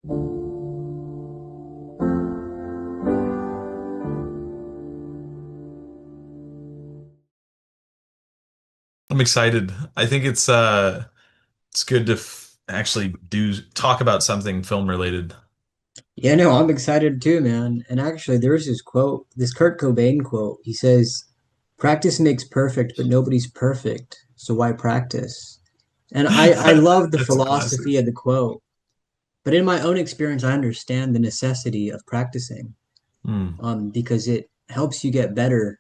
I'm excited. I think it's good to actually do talk about something film related. Yeah, no, I'm excited too, man. And actually, there's this quote, this Kurt Cobain quote. He says, "Practice makes perfect, but nobody's perfect, so why practice?" And I love the That's a classic. philosophy of the quote. But in my own experience, I understand the necessity of practicing, Hmm. because it helps you get better.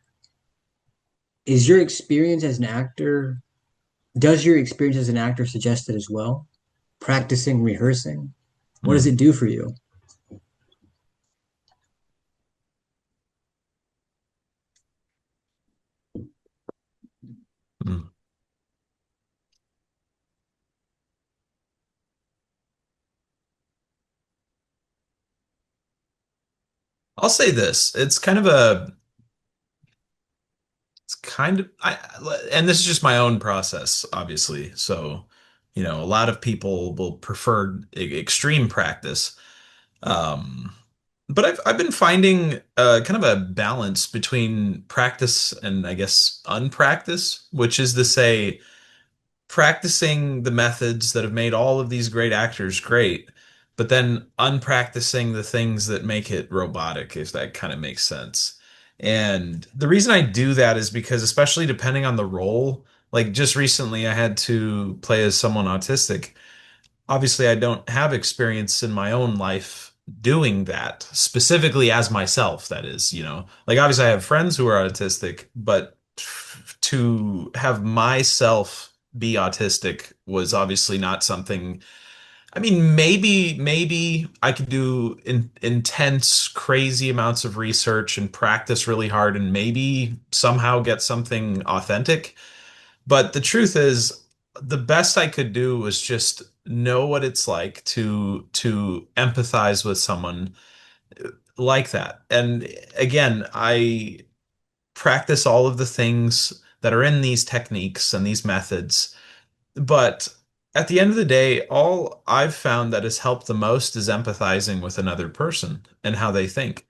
Is your experience as an actor, does your experience as an actor suggest it as well? Practicing, rehearsing? What does Hmm. it do for you? Hmm. I'll say this. It's kind of and this is just my own process, obviously. So, a lot of people will prefer extreme practice. Um, but I've been finding kind of a balance between practice and I guess unpractice, which is to say practicing the methods that have made all of these great actors great, but then unpracticing the things that make it robotic, if that kind of makes sense. And the reason I do that is because, especially depending on the role, like just recently I had to play as someone autistic. Obviously, I don't have experience in my own life doing that, specifically as myself, that is, Like obviously I have friends who are autistic, but to have myself be autistic was obviously not something. I mean, maybe I could do intense, crazy amounts of research and practice really hard and maybe somehow get something authentic. But the truth is, the best I could do was just know what it's like to empathize with someone like that. And again, I practice all of the things that are in these techniques and these methods. But at the end of the day, all I've found that has helped the most is empathizing with another person and how they think.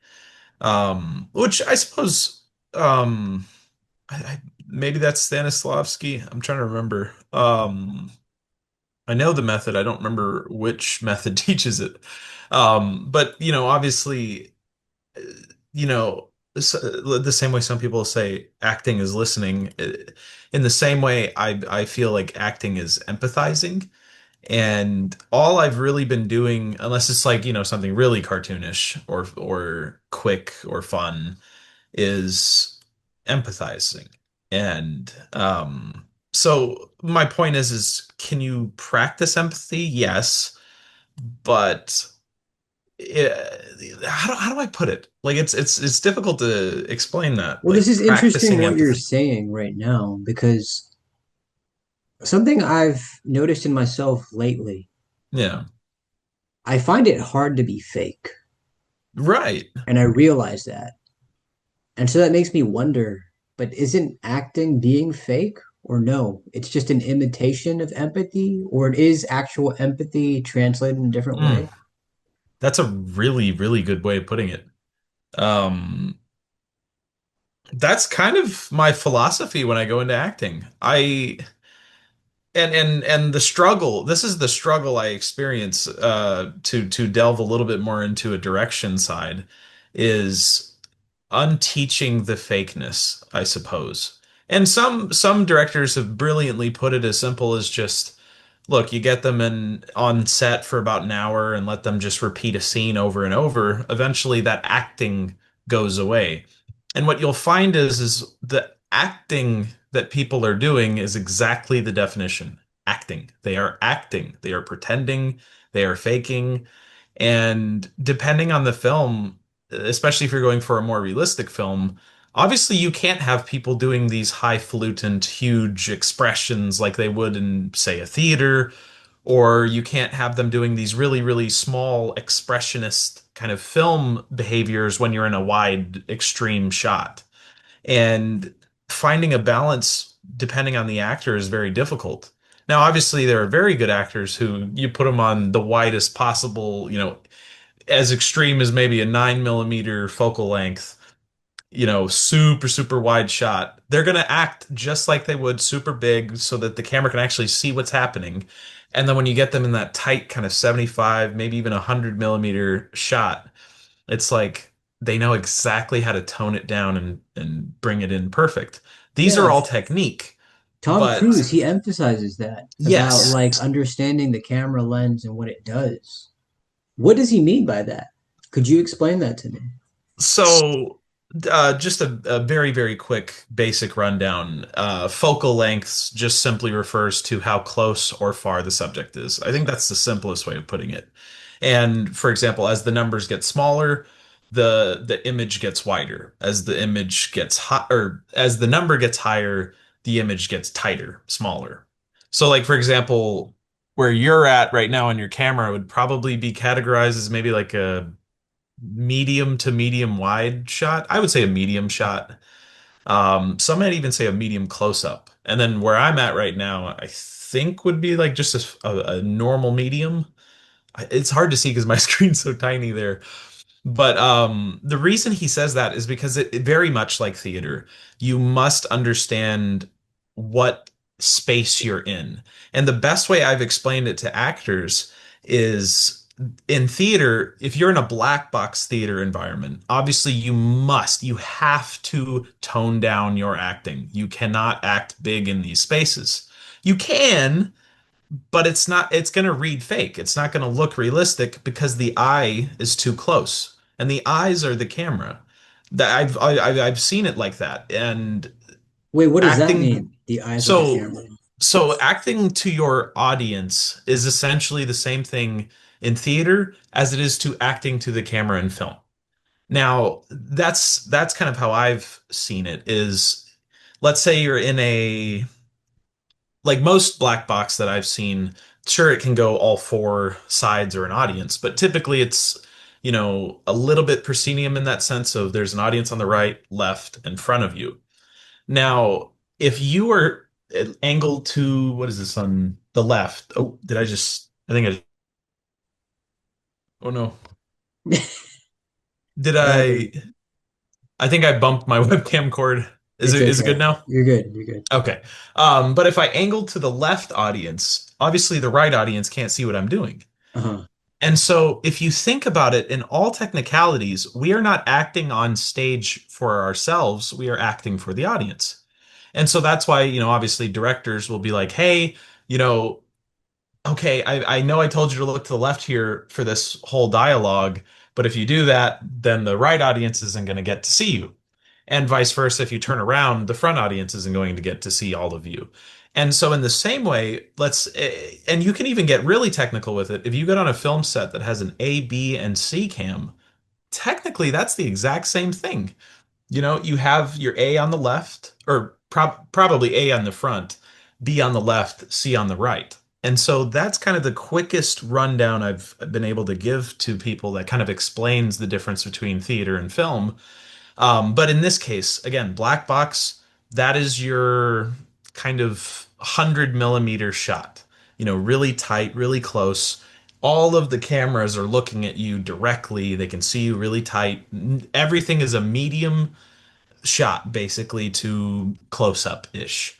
Which I suppose maybe that's Stanislavski. I'm trying to remember. I know the method. I don't remember which method teaches it. But obviously, uh, the same way some people say acting is listening, in the same way, I feel like acting is empathizing. And all I've really been doing, unless it's like, something really cartoonish or quick or fun, is empathizing. And so my point is can you practice empathy? Yes, but how do I put it? Like it's difficult to explain that. Well, this Like is interesting practicing what you're empathy. saying right now because something I've noticed in myself lately, Yeah. I find it hard to be fake, Right. and I realize that. And so that makes me wonder, but isn't acting being fake? Or no, it's just an imitation of empathy, or it is actual empathy translated in a different Mm. way. That's a really, really good way of putting it. Um, that's kind of my philosophy when I go into acting. And the struggle, this is the struggle I experience to delve a little bit more into a direction side is unteaching the fakeness, I suppose. And some directors have brilliantly put it as simple as just look, you get them in on set for about an hour and let them just repeat a scene over and over. Eventually that acting goes away. And what you'll find is the acting that people are doing is exactly the definition. Acting. They are acting. They are pretending. They are faking. And depending on the film, especially if you're going for a more realistic film, obviously you can't have people doing these highfalutin, huge expressions like they would in, say, a theater, or you can't have them doing these really, really small expressionist kind of film behaviors when you're in a wide, extreme shot. And finding a balance depending on the actor is very difficult. Now, obviously, there are very good actors who you put them on the widest possible, as extreme as maybe a 9 millimeter focal length, super, super wide shot. They're going to act just like they would super big so that the camera can actually see what's happening. And then when you get them in that tight kind of 75, maybe even 100 millimeter shot, it's like they know exactly how to tone it down and bring it in perfect. These are Yeah, all technique, Tom but Cruise, he emphasizes that about yes. like understanding the camera lens and what it does. What does he mean by that? Could you explain that to me? So, just a very, very quick basic rundown. Focal lengths just simply refers to how close or far the subject is. I think that's the simplest way of putting it. And for example, as the numbers get smaller, the image gets wider. As the image gets hot, or as the number gets higher, the image gets tighter, smaller. So, like for example, where you're at right now on your camera would probably be categorized as maybe like a medium to medium wide shot. I would say a medium shot. Some might even say a medium close up. And then where I'm at right now, I think would be like just a normal medium. It's hard to see because my screen's so tiny there. But the reason he says that is because it very much like theater, you must understand what space you're in. And the best way I've explained it to actors is in theater, if you're in a black box theater environment, obviously you have to tone down your acting. You cannot act big in these spaces. You can, but it's going to read fake. It's not going to look realistic because the eye is too close, and the eyes are the camera. That I've seen it like that, and Wait, what does that acting. mean? The eyes of the So camera. so acting to your audience is essentially the same thing in theater as it is to acting to the camera in film. Now, that's kind of how I've seen it is let's say you're in a like most black box that I've seen, sure, it can go all four sides or an audience, but typically it's, a little bit proscenium in that sense of there's an audience on the right, left, and front of you. Now, if you are angled to, what is this on the left? Oh, I think oh no. Did What happened? I think I bumped my webcam cord. It's Is it good okay. now? You're good. You're good. Okay. But if I angled to the left audience, obviously the right audience can't see what I'm doing. Uh-huh. And so, if you think about it, in all technicalities, we are not acting on stage for ourselves, we are acting for the audience. And so that's why, obviously directors will be like, hey, you know, okay, I know I told you to look to the left here for this whole dialogue, but if you do that, then the right audience isn't going to get to see you. And vice versa, if you turn around, the front audience isn't going to get to see all of you. And so, in the same way, and you can even get really technical with it. If you get on a film set that has an A, B, and C cam, technically that's the exact same thing. You have your A on the left, or probably A on the front, B on the left, C on the right. And so that's kind of the quickest rundown I've been able to give to people that kind of explains the difference between theater and film. But in this case, again, black box, that is your kind of 100 millimeter shot, really tight, really close. All of the cameras are looking at you directly. They can see you really tight. Everything is a medium shot, basically, to close up ish.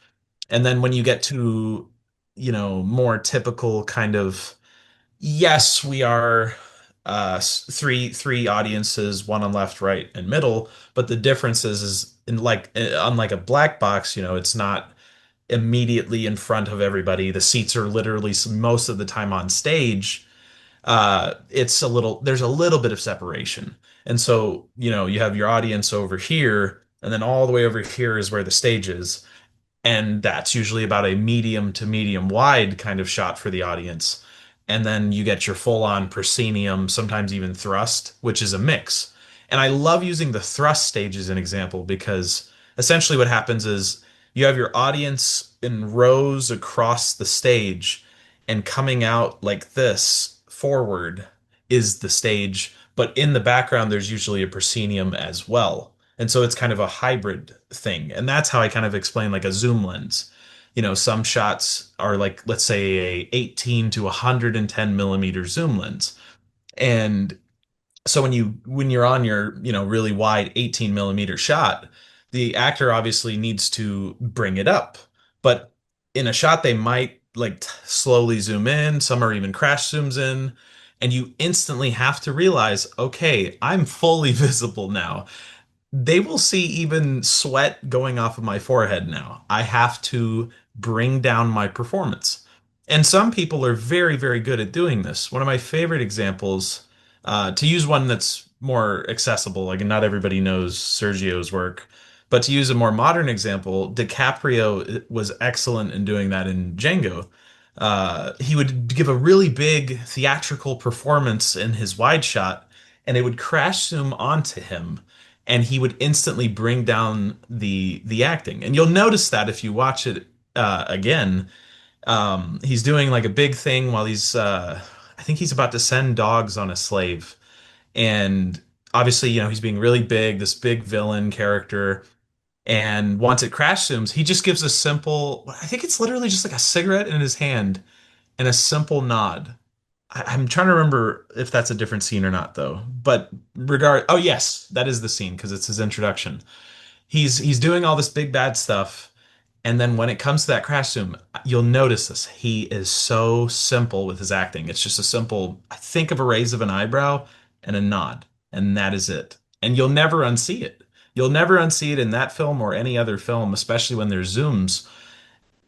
And then when you get to, more typical kind of yes, we are three audiences, one on left, right, and middle. But the difference is in like unlike a black box, it's not immediately in front of everybody. The seats are literally most of the time on stage. There's a little bit of separation. And so, you have your audience over here, and then all the way over here is where the stage is. And that's usually about a medium to medium wide kind of shot for the audience. And then you get your full on proscenium, sometimes even thrust, which is a mix. And I love using the thrust stage as an example because essentially what happens is you have your audience in rows across the stage, and coming out like this forward is the stage, but in the background there's usually a proscenium as well. And so it's kind of a hybrid thing. And that's how I kind of explain like a zoom lens. Some shots are like, let's say, a 18 to 110 millimeter zoom lens. And so when you're on your, really wide 18 millimeter shot, the actor obviously needs to bring it up. But in a shot, they might like slowly zoom in, some are even crash zooms in, and you instantly have to realize, okay, I'm fully visible now. They will see even sweat going off of my forehead now. I have to bring down my performance. And some people are very, very good at doing this. One of my favorite examples, to use one that's more accessible, like not everybody knows Sergio's work, but to use a more modern example, DiCaprio was excellent in doing that in Django. He would give a really big theatrical performance in his wide shot, and it would crash zoom onto him and he would instantly bring down the acting. And you'll notice that if you watch it again, he's doing like a big thing while I think he's about to send dogs on a slave, and obviously, he's being really big, this big villain character. And once it crash zooms, he just gives a simple, I think it's literally just like a cigarette in his hand and a simple nod. I'm trying to remember if that's a different scene or not, though. But oh yes, that is the scene because it's his introduction. He's doing all this big bad stuff, and then when it comes to that crash zoom, you'll notice this. He is so simple with his acting. It's just a simple, I think of a raise of an eyebrow and a nod, and that is it. And you'll never unsee it. You'll never unsee it in that film or any other film, especially when there's zooms.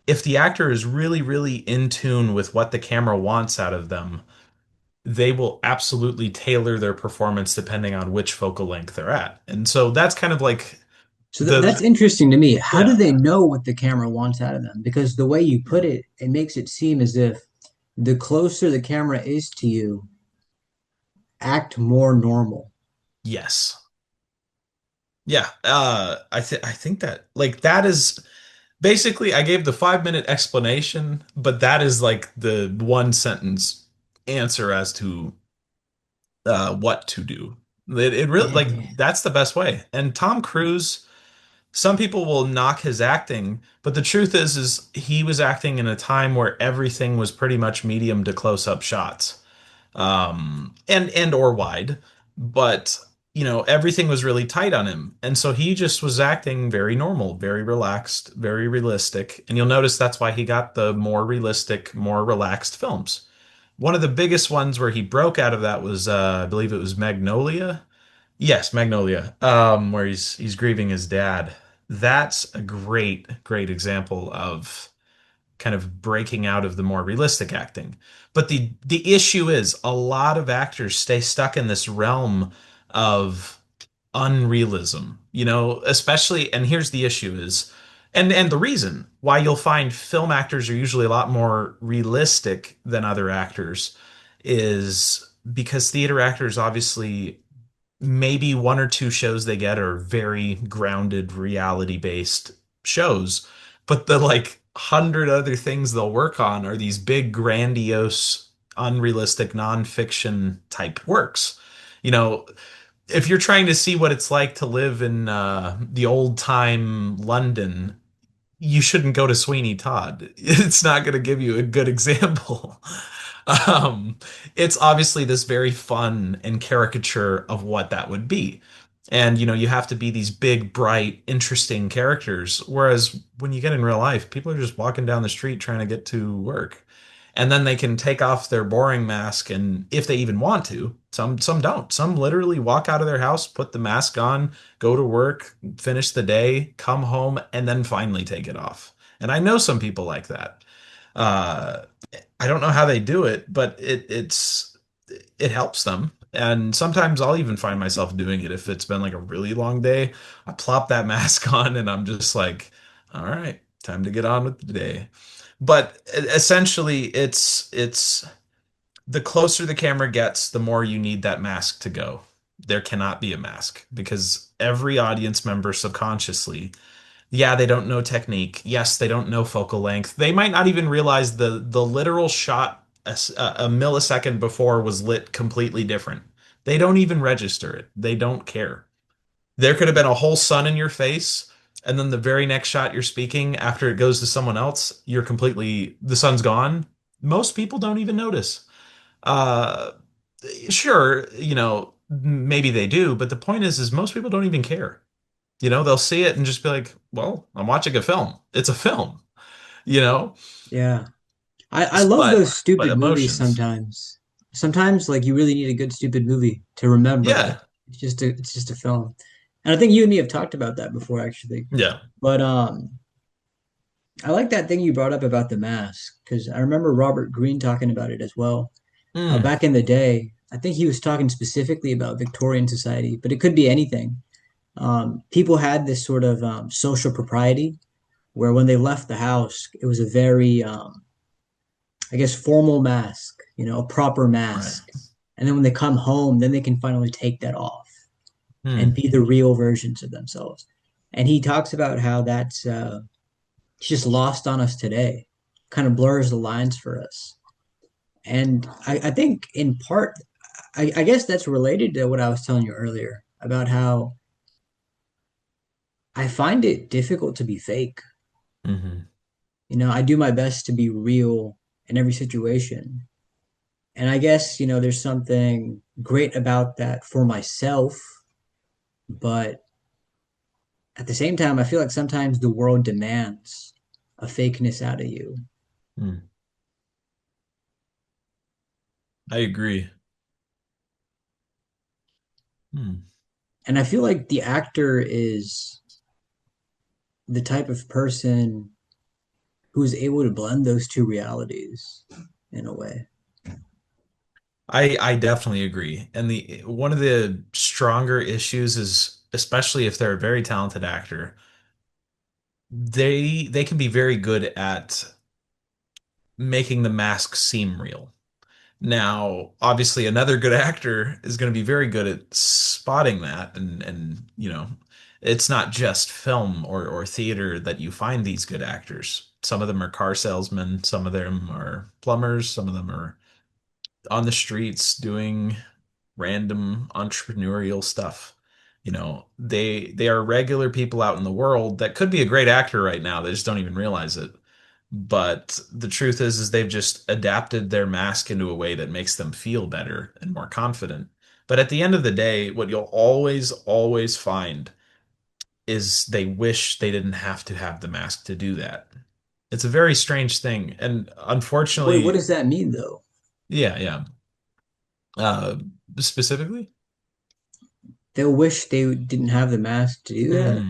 If the actor is really, really in tune with what the camera wants out of them, they will absolutely tailor their performance depending on which focal length they're at. And so that's kind of like So that's the interesting to me. How do yeah. they know what the camera wants out of them? Because the way you put it, it makes it seem as if the closer the camera is to you, act more normal. Yes. Yeah. I think that like that is basically I gave the 5 minute explanation, but that is like the one sentence answer as to what to do. It really like Yeah. that's the best way. And Tom Cruise, some people will knock his acting, but the truth is he was acting in a time where everything was pretty much medium to close up shots, and or wide, but everything was really tight on him, and so he just was acting very normal, very relaxed, very realistic. And you'll notice that's why he got the more realistic, more relaxed films. One of the biggest ones where he broke out of that was, I believe it was Magnolia. Yes, Magnolia, where he's grieving his dad. That's a great, great example of kind of breaking out of the more realistic acting. But the issue is a lot of actors stay stuck in this realm of unrealism, especially, and here's the issue is, and the reason why you'll find film actors are usually a lot more realistic than other actors is because theater actors obviously maybe one or two shows they get are very grounded, reality based shows, but the like 100 other things they'll work on are these big, grandiose, unrealistic nonfiction type works. You know, if you're trying to see what it's like to live in the old time London, you shouldn't go to Sweeney Todd. It's not going to give you a good example. Um, it's obviously this very fun and caricature of what that would be. And you have to be these big, bright, interesting characters. Whereas when you get in real life, people are just walking down the street trying to get to work. And then they can take off their boring mask, and if they even want to, some don't. Some literally walk out of their house, put the mask on, go to work, finish the day, come home, and then finally take it off. And I know some people like that. Uh, I don't know how they do it, but it helps them. And sometimes I'll even find myself doing it if it's been like a really long day. I plop that mask on and I'm just like, all right, time to get on with the day. But essentially it's the closer the camera gets, the more you need that mask to go. There cannot be a mask because every audience member subconsciously, yeah, they don't know technique. Yes, they don't know focal length. They might not even realize the literal shot a millisecond before was lit completely different. They don't even register it. They don't care. There could have been a whole sun in your face, and then the very next shot you're speaking after it goes to someone else, you're completely the sun's gone. Most people don't even notice. Uh, sure, maybe they do, but the point is most people don't even care. They'll see it and just be like, "Well, I'm watching a film. It's a film." You know, Yeah. I love but those but stupid movies emotions. sometimes. Sometimes like you really need a good stupid movie to remember that Yeah, it's just a film. And I think you and me have talked about that before actually. yeah. But I like that thing you brought up about the mask because I remember Robert Greene talking about it as well. Mm, Back in the day, I think he was talking specifically about Victorian society, but it could be anything. People had this sort of social propriety where when they left the house, it was a very, I guess, formal mask, a proper right. mask. And then when they come home, then they can finally take that off and Hmm. be the real versions of themselves. And he talks about how that's it's just lost on us today, kind of blurs the lines for us. And I think in part, I guess that's related to what I was telling you earlier about how I find it difficult to be fake. Hmm. I do my best to be real in every situation. And I guess, there's something great about that for myself, but at the same time, I feel like sometimes the world demands a fakeness out of you. Hmm. I agree. Hmm. And I feel like the actor is the type of person who is able to blend those two realities in a way. I definitely agree. And the one of the stronger issues is, especially if they're a very talented actor, they can be very good at making the mask seem real. Now, obviously, another good actor is going to be very good at spotting that, and it's not just film or theater that you find these good actors. Some of them are car salesmen, some of them are plumbers, some of them are on the streets doing random entrepreneurial stuff. They are regular people out in the world that could be a great actor right now. They just don't even realize it. But the truth is they've just adapted their mask into a way that makes them feel better and more confident. But at the end of the day, what you'll always, always find is they wish they didn't have to have the mask to do that. It's a very strange thing. And What unfortunately, does that mean though? yeah, yeah. Uh, Specifically? They'll wish they didn't have the mask to do that. Hmm.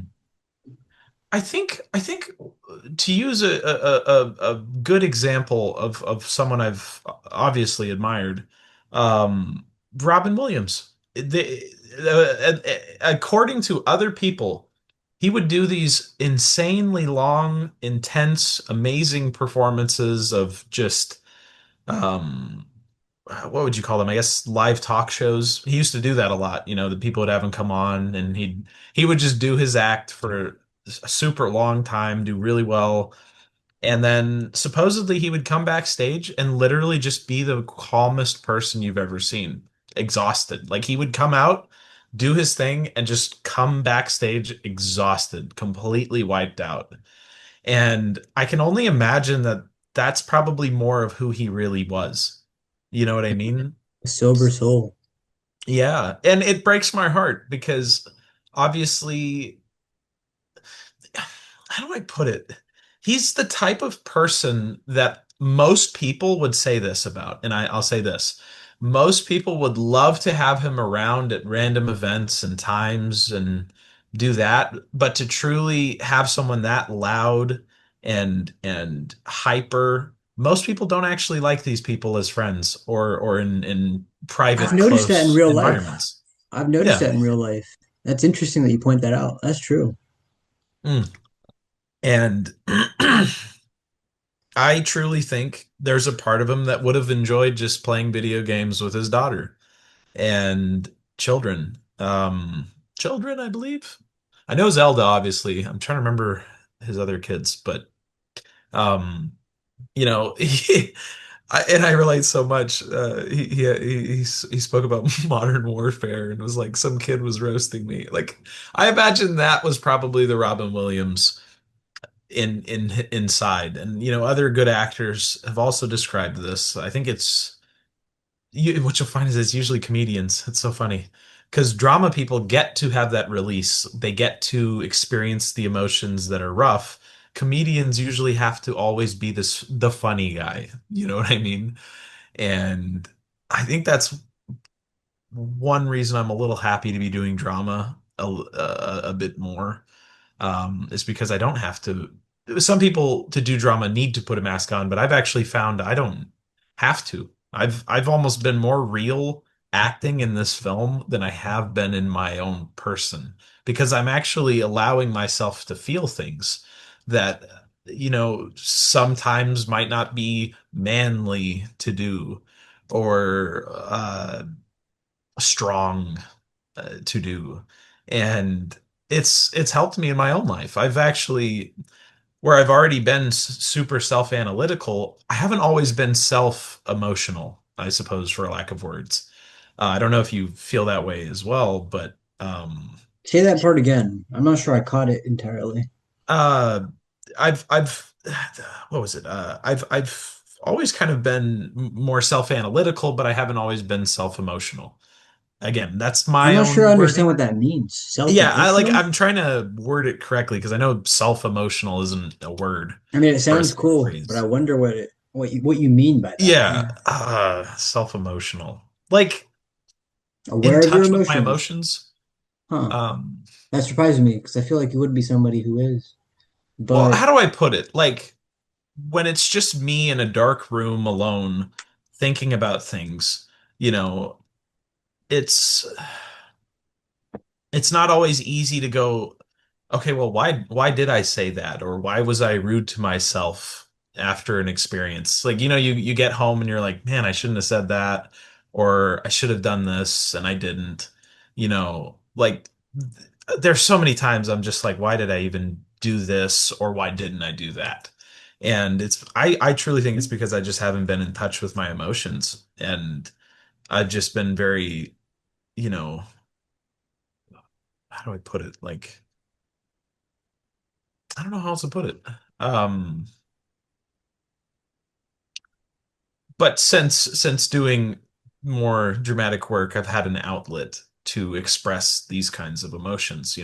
I think to use a good example of someone I've obviously admired, Robin Williams. According to other people, he would do these insanely long, intense, amazing performances of just um, what would you call them? I guess live talk shows. He used to do that a lot. The people would have him come on, and he would just do his act for a super long time, do really well, and then supposedly he would come backstage and literally just be the calmest person you've ever seen, exhausted. Like he would come out, do his thing, and just come backstage exhausted, completely wiped out. And I can only imagine that that's probably more of who he really was. You know what I mean? A sober soul. Yeah. And it breaks my heart because obviously, how do I put it? He's the type of person that most people would say this about. And I'll say this. Most people would love to have him around at random events and times and do that. But to truly have someone that loud and hyper, most people don't actually like these people as friends or in I've private, noticed that in close real life. environments. I've noticed Yeah. that in real life. That's interesting that you point that out. That's true. Mm. And I truly think there's a part of him that would have enjoyed just playing video games with his daughter and children. Children, I believe. I know Zelda, obviously. I'm trying to remember his other kids, but um, you know, And I relate so much. He spoke about modern warfare and was like, some kid was roasting me. Like, I imagine that was probably the Robin Williams in inside. And other good actors have also described this. I think what you'll find is it's usually comedians. It's so funny because drama people get to have that release. They get to experience the emotions that are rough. Comedians usually have to always be the funny guy. You know what I mean? And I think that's one reason I'm a little happy to be doing drama a bit more, is because I don't have to. Some people to do drama need to put a mask on, but I've actually found I don't have to. I've almost been more real acting in this film than I have been in my own person because I'm actually allowing myself to feel things that sometimes might not be manly to do or strong to do. And it's helped me in my own life. I've actually where I've already been super self-analytical, I haven't always been self-emotional, I suppose, for lack of words. I don't know if you feel that way as well, but Say that part again. I'm not sure I caught it entirely. uh, I've what was it? I've always kind of been more self-analytical, but I haven't always been self-emotional. Again, that's I'm my not sure I own understand what wording. that means. Yeah, Self-emotional? I'm trying to word it correctly because I know self-emotional isn't a word I mean, it or a sounds cool, but I phrase. wonder what you mean by that. Yeah, Yeah. self-emotional. Like in Aware of your touch with my emotions. emotions. Huh. Um, That surprises me because I feel like you would be somebody who is. well, But how do I put it? Like when it's just me in a dark room alone thinking about things, you know, it's it's not always easy to go, okay, well, why did I say that? Or why was I rude to myself after an experience? Like, you get home and you're like, man, I shouldn't have said that, or I should have done this and I didn't. Like there's so many times I'm just like, why did I even do this or why didn't I do that? And I truly think it's because I just haven't been in touch with my emotions and I've just been very, you know, how do I put it? Like I don't know how else to put it. Um, but since doing more dramatic work, I've had an outlet to express these kinds of emotions,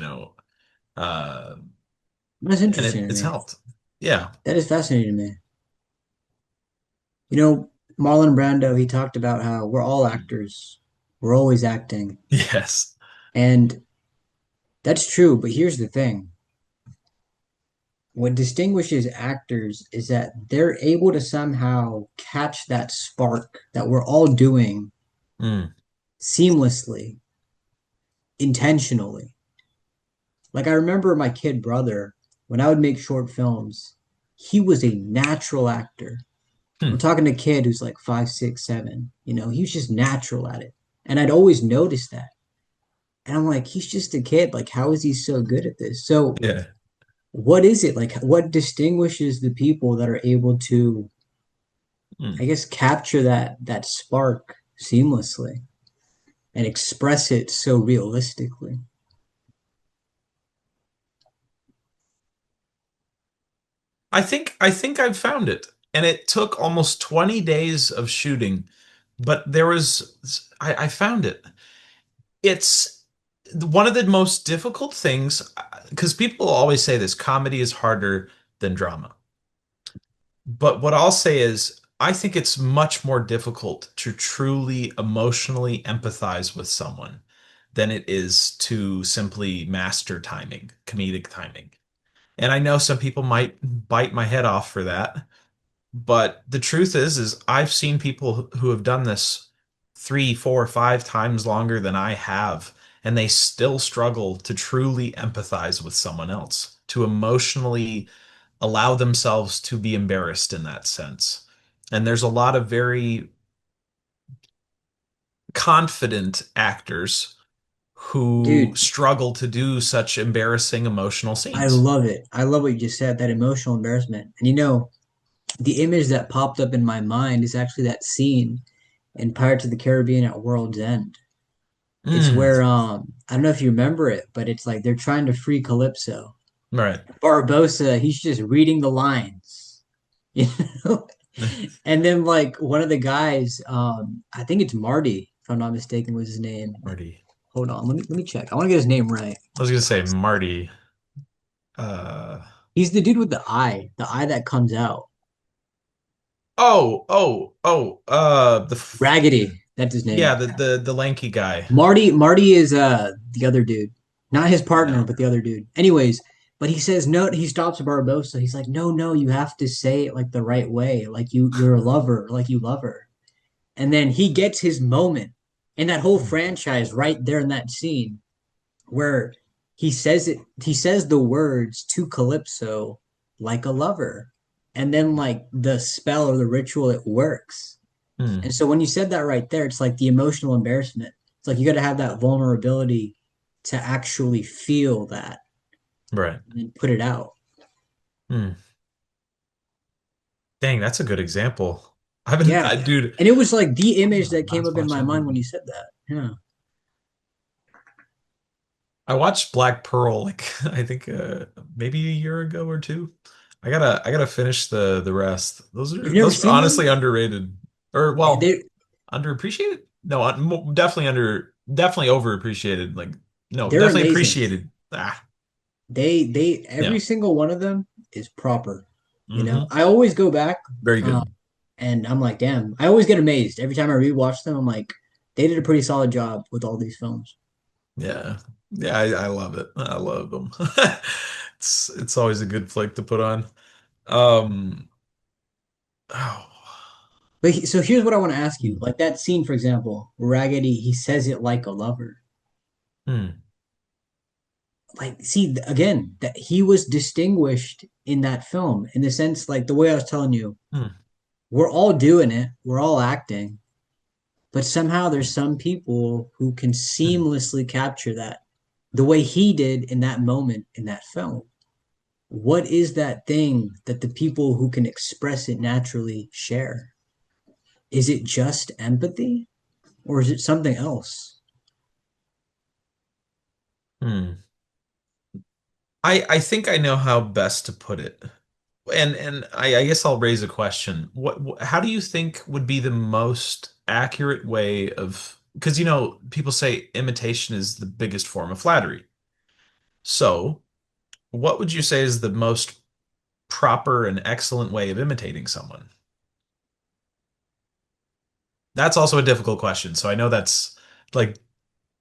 uh, that's and interesting it, to it's me. helped. Yeah. That is fascinating to me. You know, Marlon Brando, he talked about how we're all actors. We're always acting. Yes. And that's true, but here's the thing. What distinguishes actors is that they're able to somehow catch that spark that we're all doing Mm. seamlessly, intentionally. Like I remember my kid brother, when I would make short films, he was a natural actor. I'm Hmm. talking to a kid who's like 5, 6, 7. He was just natural at it. And I'd always notice that. And I'm like, he's just a kid. Like, how is he so good at this? So, Yeah. what is it? Like, what distinguishes the people that are able to, Mm. I guess, capture that spark seamlessly and express it so realistically? I think I've found it. And it took almost 20 days of shooting, but I found it. It's one of the most difficult things because people always say this comedy is harder than drama. But what I'll say is, I think it's much more difficult to truly emotionally empathize with someone than it is to simply master timing, comedic timing. And I know some people might bite my head off for that, but the truth is I've seen people who have done this 3, 4, 5 times longer than I have, and they still struggle to truly empathize with someone else, to emotionally allow themselves to be embarrassed in that sense. And there's a lot of very confident actors who Dude, struggle to do such embarrassing emotional I scenes. love it. I love what you just said, that emotional embarrassment. And the image that popped up in my mind is actually that scene in Pirates of the Caribbean at World's End. It's Mm, where I don't know if you remember it, but it's like they're trying to free Calypso. right. Barbosa, he's just reading the lines, you know? And then like one of the guys, I think it's Marty, if I'm not mistaken, was his name. Marty. Hold on, let me check. I want to get his name right. I was gonna say Marty. Uh, He's the dude with the eye that comes out. the Raggedy, that's his name. yeah, the lanky guy. Marty is the other dude. Not his partner, Yeah. but the other dude. Anyways, but he says no, he stops Barbosa. He's like, "No, no, you have to say it like the right way. Like you're a lover, like you love her." And then he gets his moment in that whole Hmm. franchise right there in that scene where he says the words to Calypso like a lover. And then like the spell or the ritual it works. Hmm. And so when you said that right there, it's like the emotional embarrassment. It's like you got to have that vulnerability to actually feel that Right. and then put it out. Hmm. Dang, that's a good example. Yeah. Dude, And it was like the when did image I that came last up in watch my that mind when movie? you said that. Yeah. I watched Black Pearl like I think maybe a year ago or two. I gotta finish the rest. You've never Those are seen honestly them? underrated. Or well, They underappreciated? No, definitely definitely overappreciated. Like no, they're definitely amazing. appreciated. Ah, They yeah. every single one of them is proper. You know, Hmm. I always go back Very uh, good. and I'm like, damn. I always get amazed every time I rewatch them. I'm like, they did a pretty solid job with all these films. Yeah. Yeah, I love it. I love them. It's always a good flick to put on. Um oh. But so here's what I want to ask you. Hmm. Like that scene, for example, Raggedy, he says it like a lover. Hmm. Like, see, again, that he was distinguished in that film in the sense, like the way I was telling you, Hmm. we're all doing it, we're all acting, but somehow there's some people who can Hmm. seamlessly capture that the way he did in that moment in that film. What is that thing that the people who can express it naturally share? Is it just empathy or is it something else? Hmm. I think I know how best to put it. And I guess I'll raise a question. How do you think would be the most accurate way of, because people say imitation is the biggest form of flattery. So, what would you say is the most proper and excellent way of imitating someone? That's also a difficult question. So I know that's like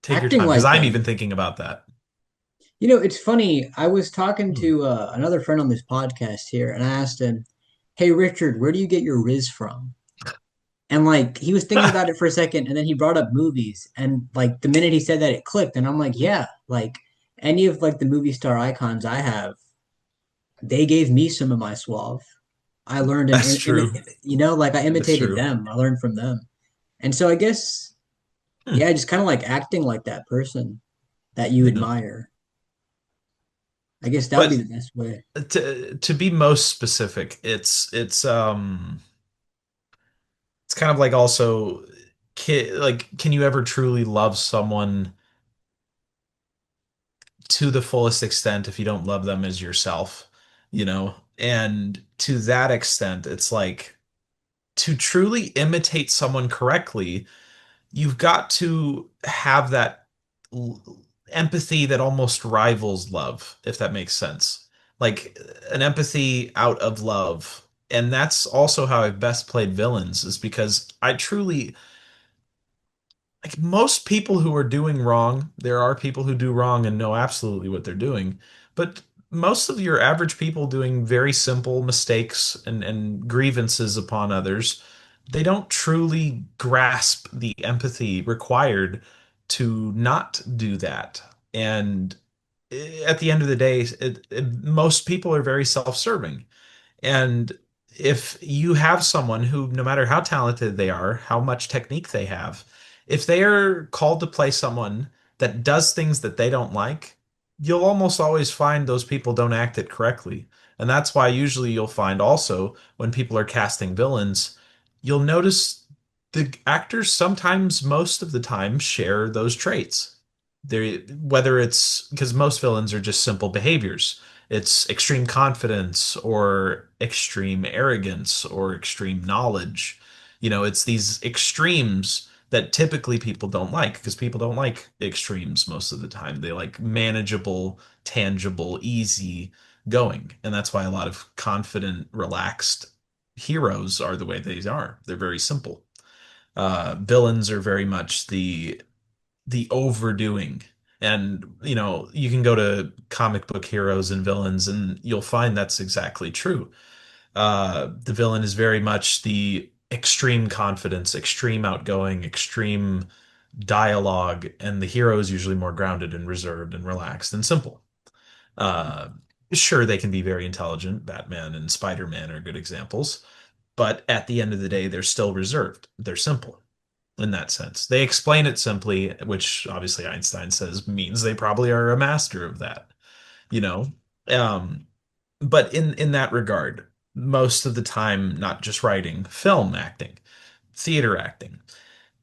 take your Acting time because like I'm them. even thinking about that. You know, it's funny. I was talking Hmm. to another friend on this podcast here, and I asked him, "Hey, Richard, where do you get your Riz from?" And like he was thinking about it for a second, and then he brought up movies, and like the minute he said that, it clicked, and I'm like, "Yeah, like any of like the movie star icons I have, they gave me some of my suave. I learned That's true. you know, like I That's imitated true. them. I learned from them, and so I guess, Hmm. yeah, just kind of like acting like that person that you Yeah. admire. I guess that would be But the best way. to be most specific, it's kind of like also can you ever truly love someone to the fullest extent if you don't love them as yourself, And to that extent, it's like to truly imitate someone correctly, you've got to have that l- empathy that almost rivals love, if that makes sense. Like an empathy out of love. And that's also how I've best played villains, is because I truly, like most people who are doing wrong, there are people who do wrong and know absolutely what they're doing. But most of your average people doing very simple mistakes and grievances upon others, they don't truly grasp the empathy required to not do that. And at the end of the day, most people are very self-serving. And if you have someone who, no matter how talented they are, how much technique they have, if they are called to play someone that does things that they don't like, you'll almost always find those people don't act it correctly. And that's why usually you'll find also when people are casting villains, you'll notice the actors sometimes, most of the time, share those traits. Whether it's because most villains are just simple behaviors. It's extreme confidence or extreme arrogance or extreme knowledge. It's these extremes that typically people don't like because people don't like extremes most of the time. They like manageable, tangible, easy going. And that's why a lot of confident, relaxed heroes are the way they are. They're very simple. Villains are very much the overdoing. And you can go to comic book heroes and villains, and you'll find that's exactly true. The villain is very much the extreme confidence, extreme outgoing, extreme dialogue, and the hero is usually more grounded and reserved and relaxed and simple. Uh, sure, they can be very intelligent. Batman and Spider-Man are good examples, but at the end of the day, they're still reserved. They're simple in that sense. They explain it simply, which obviously Einstein says means they probably are a master of that, you know? Um, but in that regard, most of the time, not just writing, film acting, theater acting,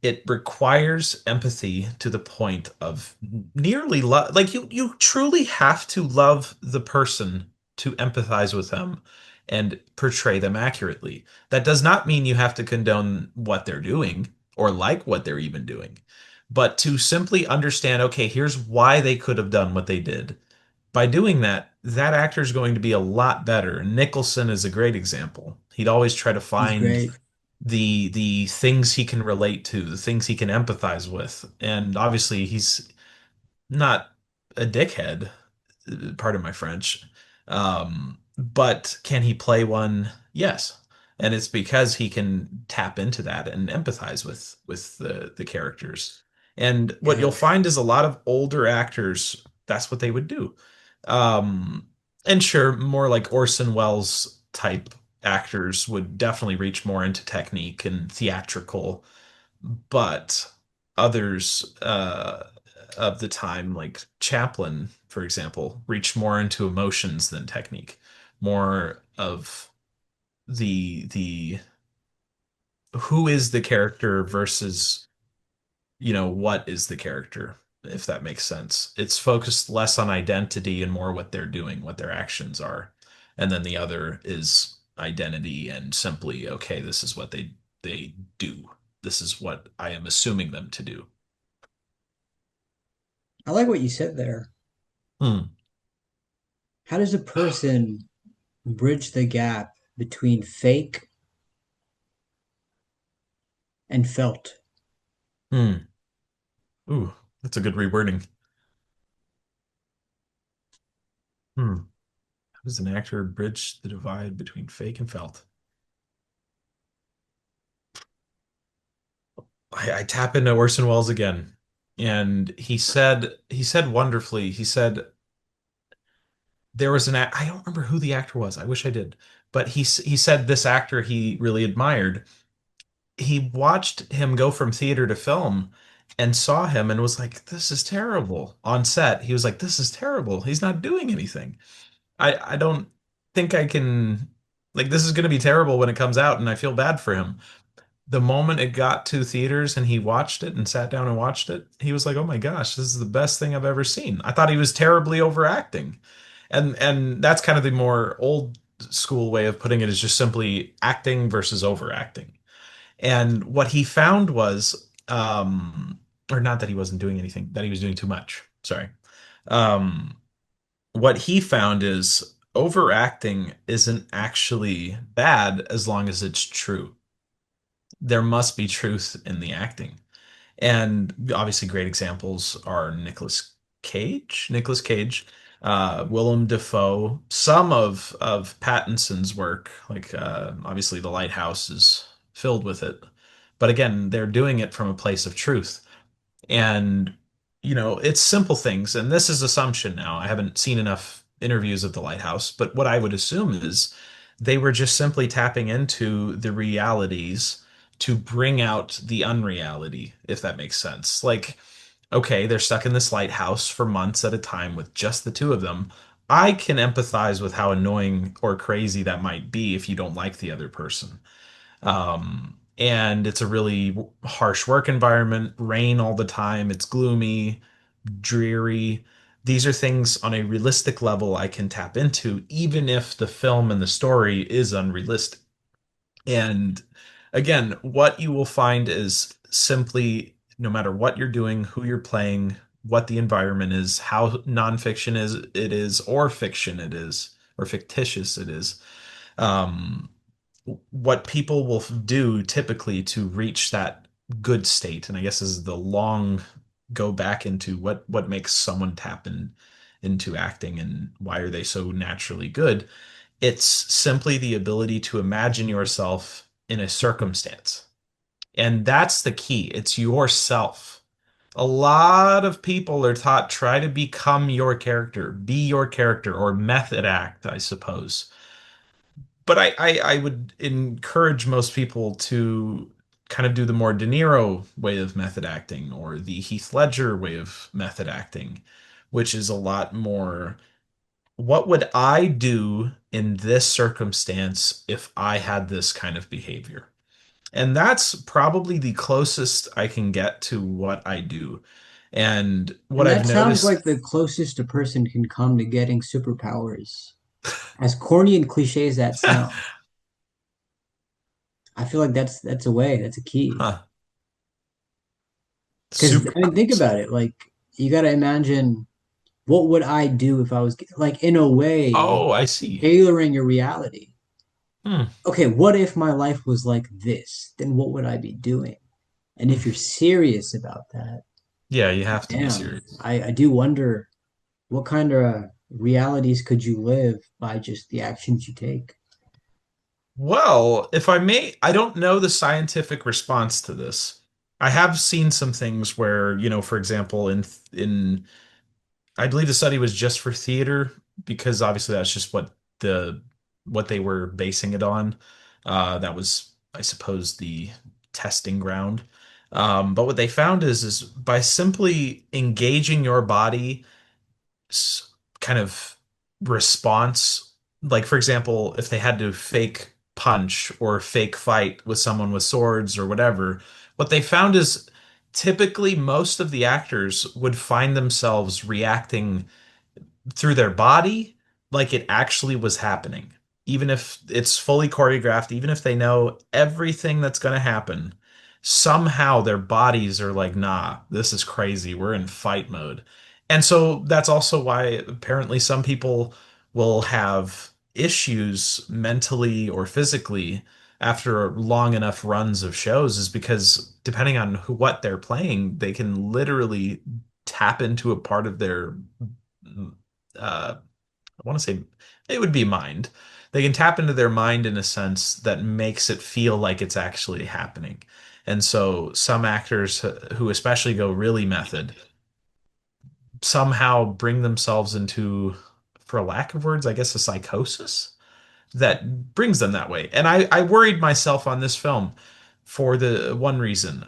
it requires empathy to the point of nearly love. Like you truly have to love the person to empathize with them and portray them accurately. That does not mean you have to condone what they're doing or like what they're even doing, but to simply understand, okay, here's why they could have done what they did. By doing that, that actor is going to be a lot better. Nicholson is a great example. He'd always try to He's find great. the things he can relate to, the things he can empathize with. And obviously he's not a dickhead, pardon my French. But can he play one? Yes. And it's because he can tap into that and empathize with the characters. And what you'll Yeah. find is a lot of older actors, that's what they would do. Um, and sure, more like Orson Welles type actors would definitely reach more into technique and theatrical, but others of the time, like Chaplin, for example, reached more into emotions than technique, more of the who is the character versus what is the character, if that makes sense. It's focused less on identity and more what they're doing, what their actions are. And then the other is identity and simply, okay, this is what they do. This is what I am assuming them to do. I like what you said there. Hmm. How does a person bridge the gap between fake and felt? Hmm. Ooh, that's a good rewording. Hmm. How does an actor bridge the divide between fake and felt? I tap into Orson Welles again. And he said wonderfully, he said there was I don't remember who the actor was. I wish I did. But he said this actor he really admired. He watched him go from theater to film and saw him and was like, "This is terrible." On set, he was like, "This is terrible. He's not doing anything. I don't think I can like this is going to be terrible when it comes out and I feel bad for him." The moment it got to theaters and he watched it and sat down and watched it, he was like, "Oh my gosh, this is the best thing I've ever seen." I thought he was terribly overacting. And that's kind of the more old school way of putting it is just simply acting versus overacting. And what he found was or not that he wasn't doing anything, that he was doing too much. Sorry. Um what he found is overacting isn't actually bad as long as it's true. There must be truth in the acting. And obviously, great examples are Nicolas Cage, Willem Dafoe, some of Pattinson's work, like obviously The Lighthouse is filled with it. But again, they're doing it from a place of truth. And, it's simple things. And this is assumption now. I haven't seen enough interviews of The Lighthouse, but what I would assume is they were just simply tapping into the realities to bring out the unreality, if that makes sense. Like, okay, they're stuck in this lighthouse for months at a time with just the two of them. I can empathize with how annoying or crazy that might be if you don't like the other person. And it's a really harsh work environment, rain all the time, it's gloomy, dreary. These are things on a realistic level I can tap into, even if the film and the story is unrealistic. And again, what you will find is simply no matter what you're doing, who you're playing, what the environment is, how nonfiction is, or fiction it is, or fictitious it is. Um, what people will do typically to reach that good state, and I guess is the long go back into what makes someone into acting and why are they so naturally good. It's simply the ability to imagine yourself in a circumstance. And that's the key. It's yourself. A lot of people are taught try to become your character, be your character, or method act, I suppose. But I would encourage most people to kind of do the more De Niro way of method acting or the Heath Ledger way of method acting, which is a lot more what would I do in this circumstance if I had this kind of behavior? And that's probably the closest I can get to what I do. And what And I've that sounds noticed, like the closest a person can come to getting superpowers. As corny and cliche as that sounds, I feel like that's a way, that's a key. huh, Because I mean, think superpowers. about it. Like you got to imagine what would I do if I was like in a way Oh, I see. tailoring your reality. Hmm. Okay, what if my life was like this? Then what would I be doing? And if you're serious about that, Yeah, you have to be damn, serious. I do wonder what kind of realities could you live by just the actions you take? Well, if I may, I don't know the scientific response to this. I have seen some things where, for example, in I believe the study was just for theater because obviously that's just what they were basing it on. That was, I suppose, the testing ground. But what they found is by simply engaging your body kind of response. Like, for example, if they had to fake punch or fake fight with someone with swords or whatever, what they found is typically most of the actors would find themselves reacting through their body like it actually was happening. Even if it's fully choreographed, even if they know everything that's going to happen, somehow their bodies are like, nah, this is crazy. We're in fight mode. And so that's also why apparently some people will have issues mentally or physically after long enough runs of shows is because depending on what they're playing, they can literally tap into a part of their I want to say it would be mind. They can tap into their mind in a sense that makes it feel like it's actually happening. And so some actors who especially go really method somehow bring themselves into, for a lack of words, I guess a psychosis that brings them that way. And I worried myself on this film for the one reason.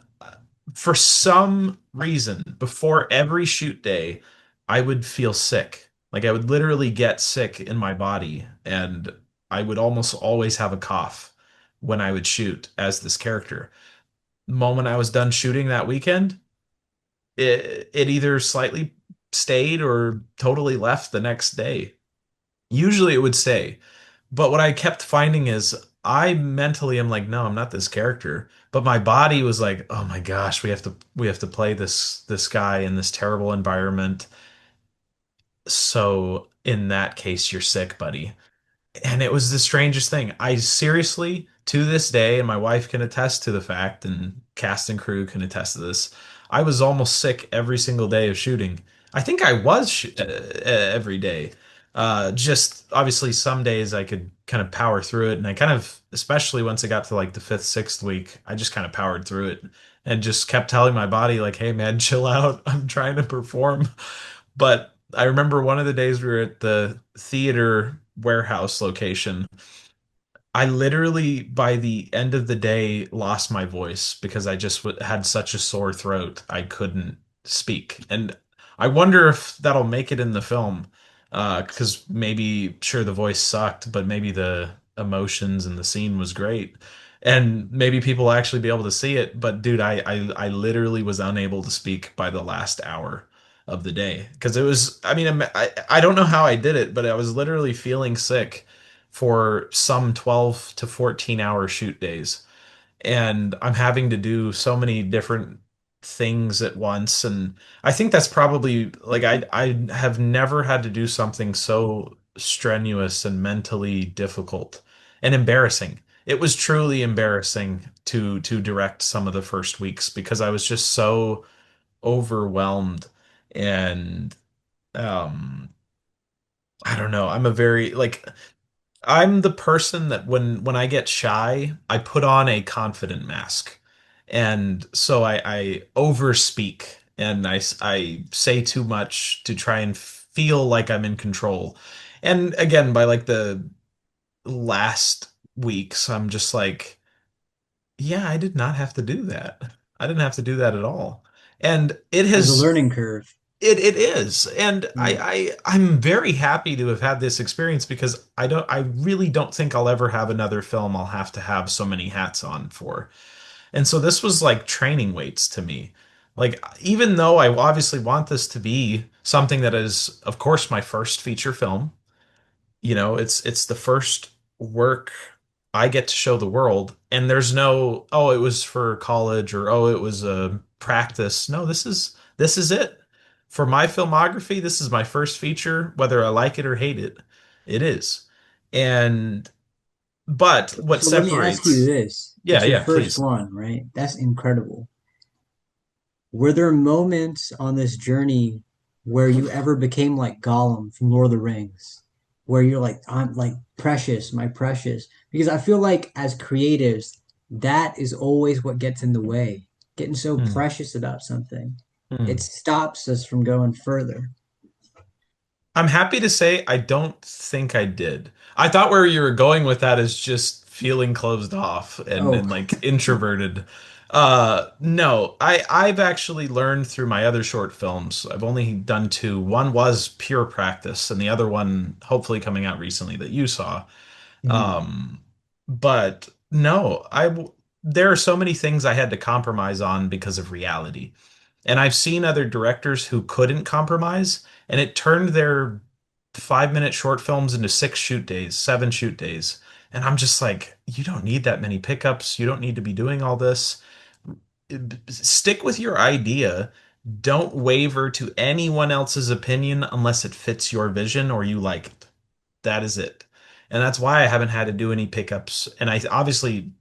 For some reason, before every shoot day, I would feel sick. Like I would literally get sick in my body, and I would almost always have a cough when I would shoot as this character. The moment I was done shooting that weekend, it either slightly stayed or totally left the next day. Usually it would stay. But what I kept finding is I mentally am like, no, I'm not this character. But my body was like, oh my gosh, we have to play this guy in this terrible environment. So in that case, you're sick, buddy. And it was the strangest thing. I seriously, to this day, and my wife can attest to the fact, and cast and crew can attest to this, I was almost sick every single day of shooting. I think I was every day. Just obviously, some days I could kind of power through it, and I kind of, especially once I got to like the fifth, sixth week, I just kind of powered through it and just kept telling my body, like, "Hey, man, chill out. I'm trying to perform." But I remember one of the days we were at the theater warehouse location. I literally, by the end of the day, lost my voice because I just had such a sore throat. I couldn't speak. And I wonder if that'll make it in the film. Because maybe, sure, the voice sucked, but maybe the emotions and the scene was great. And maybe people will actually be able to see it. But dude, I literally was unable to speak by the last hour of the day because it was, I mean, I don't know how I did it, but I was literally feeling sick for some 12 to 14-hour shoot days, and I'm having to do so many different things at once. And I think that's probably like I have never had to do something so strenuous and mentally difficult and embarrassing. It was truly embarrassing to direct some of the first weeks because I was just so overwhelmed. And um I don't know. I'm a very like I'm the person that when I get shy, I put on a confident mask. And so I overspeak and I say too much to try and feel like I'm in control. And again, by like the last weeks, I'm just like, yeah, I did not have to do that. I didn't have to do that at all. And it There's a has learning curve. it is. And Yeah. I'm very happy to have had this experience because I really don't think I'll ever have another film I'll have to have so many hats on for. And so this was like training weights to me. Like even though I obviously want this to be something that is, of course, my first feature film, it's the first work I get to show the world, and there's no, oh, it was for college or oh, it was a practice. No, this is it. For my filmography, this is my first feature, whether I like it or hate it. It is. And but what So let me ask you separates, this. yeah, It's your yeah, first please. one, right? That's incredible. Were there moments on this journey where you ever became like Gollum from Lord of the Rings, where you're like, I'm like precious, my precious? Because I feel like as creatives, that is always what gets in the way. Getting so Hmm. precious about something, it Hmm. stops us from going further. I'm happy to say I don't think I did. I thought where you were going with that is just feeling closed off and Oh, like introverted. No, I've actually learned through my other short films. I've only done two. One was pure practice, and the other one hopefully coming out recently that you saw. mhm. Um, but no, there are so many things I had to compromise on because of reality. And I've seen other directors who couldn't compromise, and it turned their 5-minute short films into 6 shoot days, 7 shoot days. And I'm just like, you don't need that many pickups. You don't need to be doing all this. Stick with your idea. Don't waver to anyone else's opinion unless it fits your vision or you like it. That is it. And that's why I haven't had to do any pickups. And I obviously,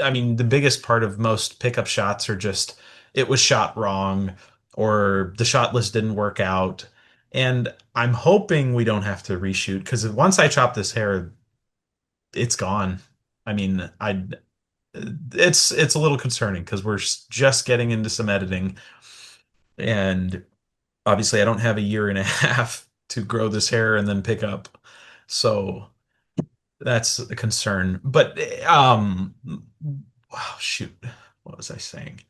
I mean, the biggest part of most pickup shots are just it was shot wrong or the shot list didn't work out. And I'm hoping we don't have to reshoot because once I chop this hair, it's gone. I mean, it's a little concerning because we're just getting into some editing, and obviously I don't have a year and a half to grow this hair and then pick up. So that's a concern. But wow, shoot. What was I saying?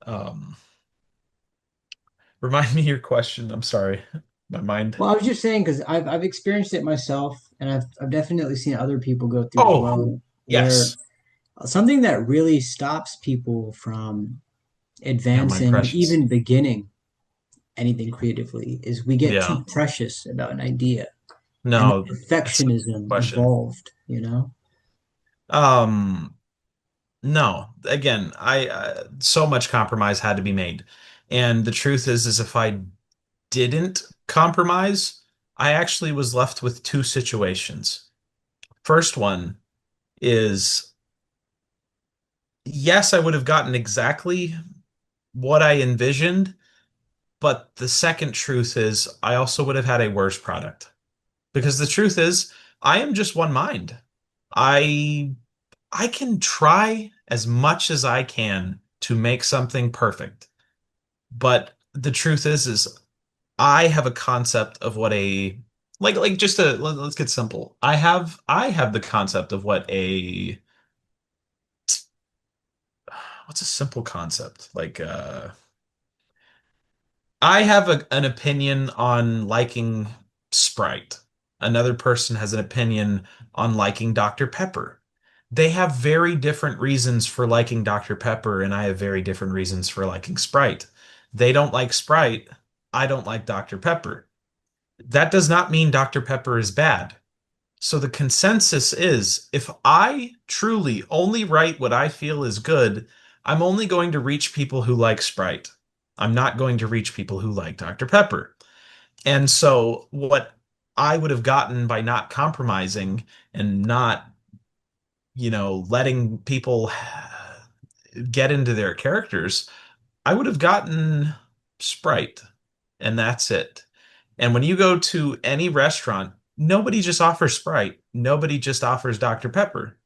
Um Remind me your question. I'm sorry. My mind. Well, I was just saying because I've experienced it myself, and I've definitely seen other people go through as Oh, well, where yes. something that really stops people from Yeah, my advancing or precious. even beginning anything creatively is we get Yeah. too precious about an idea and No, that's a good perfectionism question. involved, you know? Um, no. Again, I so much compromise had to be made. And the truth is if I didn't compromise, I actually was left with two situations. First one is yes, I would have gotten exactly what I envisioned, but the second truth is I also would have had a worse product. Because the truth is, I am just one mind. I I can try as much as I can to make something perfect. But the truth is I have a concept of what a like just to let's get simple. I have the concept of what a what's a simple concept? Like I have an opinion on liking Sprite. Another person has an opinion on liking Dr. Pepper. They have very different reasons for liking Dr. Pepper, and I have very different reasons for liking Sprite. They don't like Sprite. I don't like Dr. Pepper. That does not mean Dr. Pepper is bad. So the consensus is if I truly only write what I feel is good, I'm only going to reach people who like Sprite. I'm not going to reach people who like Dr. Pepper. And so what I would have gotten by not compromising and not, letting people get into their characters, I would have gotten Sprite, and that's it. And when you go to any restaurant, nobody just offers Sprite. Nobody just offers Dr. Pepper.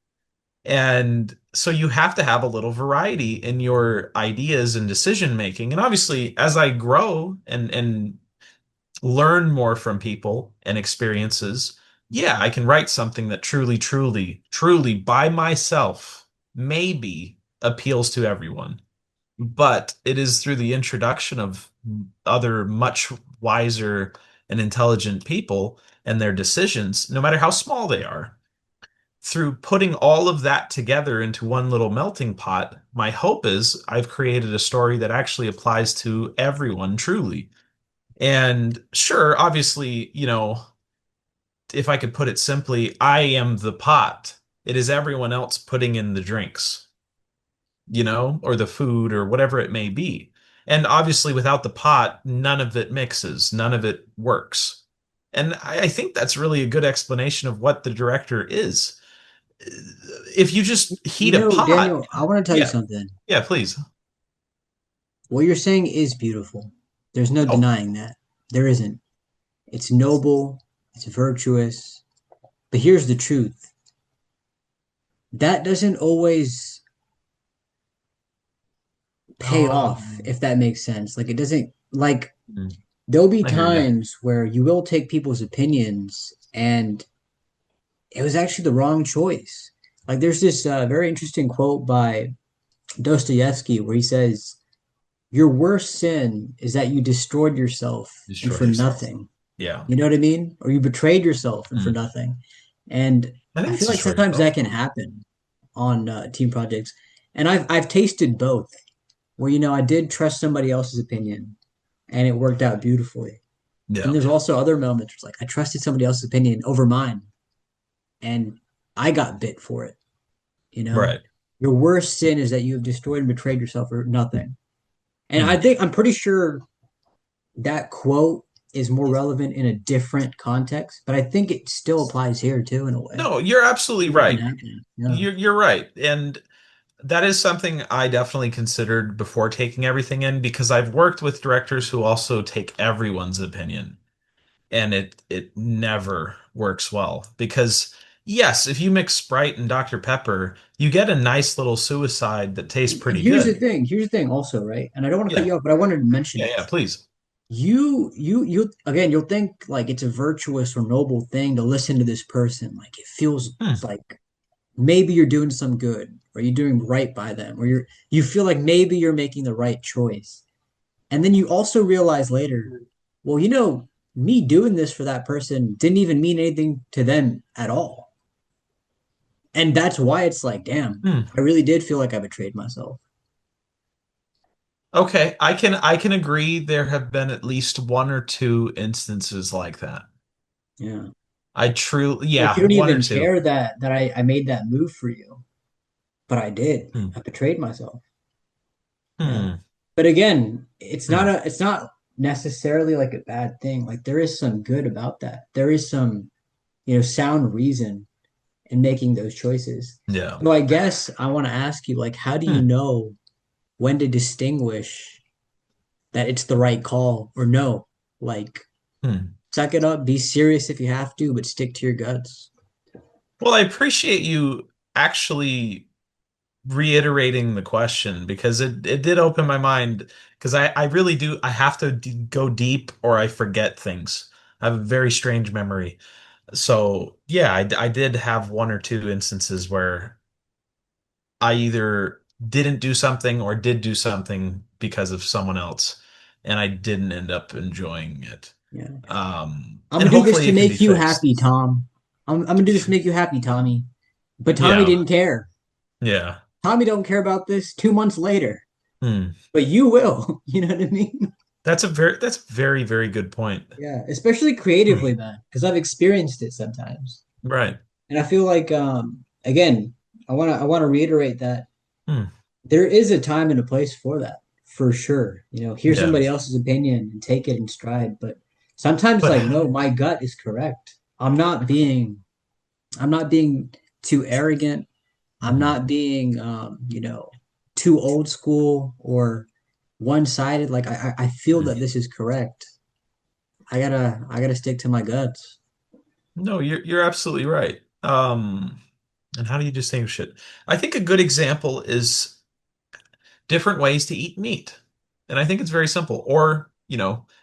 And so you have to have a little variety in your ideas and decision making. And obviously, as I grow and learn more from people and experiences, yeah, I can write something that truly, truly, truly by myself maybe appeals to everyone. But it is through the introduction of other much wiser and intelligent people and their decisions, no matter how small they are. Through putting all of that together into one little melting pot, my hope is I've created a story that actually applies to everyone truly. And sure, obviously, if I could put it simply, I am the pot. It is everyone else putting in the drinks, or the food or whatever it may be. And obviously, without the pot, none of it mixes, none of it works. And I think that's really a good explanation of what the director is. If you just heat You a know, pot, Daniel, I want to tell you yeah, something. yeah, please. What you're saying is beautiful. There's no Oh, denying that. There isn't. It's noble, it's virtuous. But here's the truth. That doesn't always pay off, um, if that makes sense. Like it doesn't like there'll be I hear you. times where you will take people's opinions and it was actually the wrong choice. Like there's this very interesting quote by Dostoevsky where he says, "Your worst sin is that you destroyed yourself and Destroy for yourself. nothing." Yeah. You know what I mean? Or you betrayed yourself and for Mm. nothing. And I I think it's feel like destroy sometimes that yourself. can happen on team projects. And I've tasted both, where I did trust somebody else's opinion and it worked out beautifully. And Yeah. there's also other moments where it's like I trusted somebody else's opinion over mine and I got bit for it, you know? Right. Your worst sin is that you have destroyed and betrayed yourself for nothing. And Hmm. I'm pretty sure that quote is more relevant in a different context, but I think it still applies here too in a way. No, you're absolutely That can right. happen. Yeah. You're right. And that is something I definitely considered before taking everything in because I've worked with directors who also take everyone's opinion and it never works well because yes, if you mix Sprite and Dr. Pepper, you get a nice little suicide that tastes And pretty good. here's the thing also, right? And I don't want to cut Yeah. you off, but I wanted to mention Yeah, yeah, this. please. You again, you'll think like it's a virtuous or noble thing to listen to this person. Like it feels Hmm. like maybe you're doing some good or you're doing right by them or you feel like maybe you're making the right choice. And then you also realize later, well, me doing this for that person didn't even mean anything to them at all. And that's why it's like, damn, Hmm. I really did feel like I betrayed myself. Okay, I can agree there have been at least one or two instances like that. Yeah. I truly, Like you yeah, don't one or even two. care that I made that move for you, but I did. Hmm. I betrayed myself. Yeah. Hmm. But again, Hmm. it's not necessarily like a bad thing. Like there is some good about that. There is some, sound reason in making those choices. Yeah. So I guess I want to ask you, like, how do you Hmm. know when to distinguish that it's the right call or no? Like, Hmm. suck it up, be serious if you have to, but stick to your guts. Well, I appreciate you actually reiterating the question because it did open my mind because I really do I have to go deep or I forget things. I have a very strange memory. So, yeah, I did have one or two instances where I either didn't do something or did do something because of someone else, and I didn't end up enjoying it. Yeah. I'm And gonna do this hopefully to it can be make you fixed. happy, Tom. I'm gonna do this to make you happy, Tommy. But Tommy Yeah. didn't care. Yeah. Tommy don't care about this 2 months later. Hmm. But you will. You know what I mean? That's a very, very good point. Yeah, especially creatively, man, because I've experienced it sometimes. Right. And I feel like again, I wanna reiterate that Hmm. there is a time and a place for that, for sure. Hear Yeah. somebody else's opinion and take it in stride. But sometimes But like, no, my gut is correct. I'm not being too arrogant. I'm Mhm. not being too old school or one-sided. Like I feel that this is correct. I gotta stick to my guts. No, you're absolutely right. And how do you distinguish it? I think a good example is different ways to eat meat. And I think it's very simple. Or,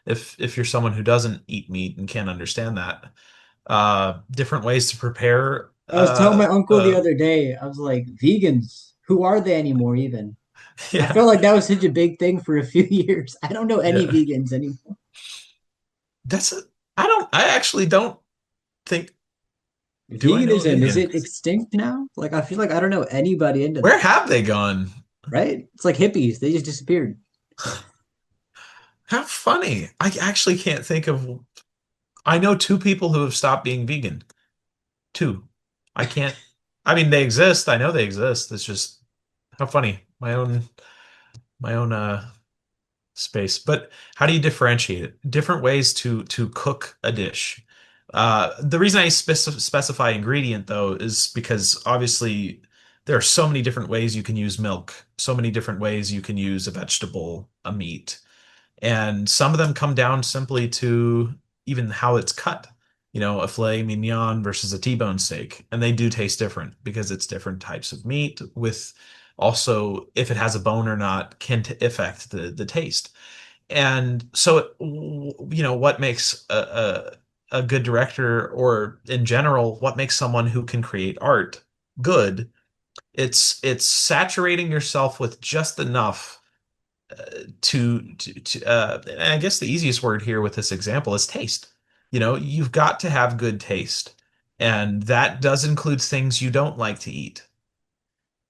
if you're someone who doesn't eat meat and can't understand that, different ways to prepare I was telling my uncle the other day, I was like, vegans, who are they anymore even? I yeah, felt like that was such a big thing for a few years. I don't know any yeah. vegans anymore. That's a, I actually don't think, do I know a Veganism, is vegan? it extinct now? Like I feel like I don't know anybody into Where that, have they gone? right? It's like hippies, they just disappeared. How funny. I actually can't think of, I know two people who have stopped being vegan. Two. I can't, I mean, they exist. I know they exist. It's just how funny. My own space. But how do you differentiate it? Different ways to cook a dish. The reason I specify ingredient though is because obviously there are so many different ways you can use milk, so many different ways you can use a vegetable, a meat. And some of them come down simply to even how it's cut. A filet mignon versus a T-bone steak. And they do taste different because it's different types of meat with also if it has a bone or not can affect the taste. And so, what makes a good director or in general, what makes someone who can create art good? It's saturating yourself with just enough and I guess the easiest word here with this example is taste. You've got to have good taste, and that does include things you don't like to eat.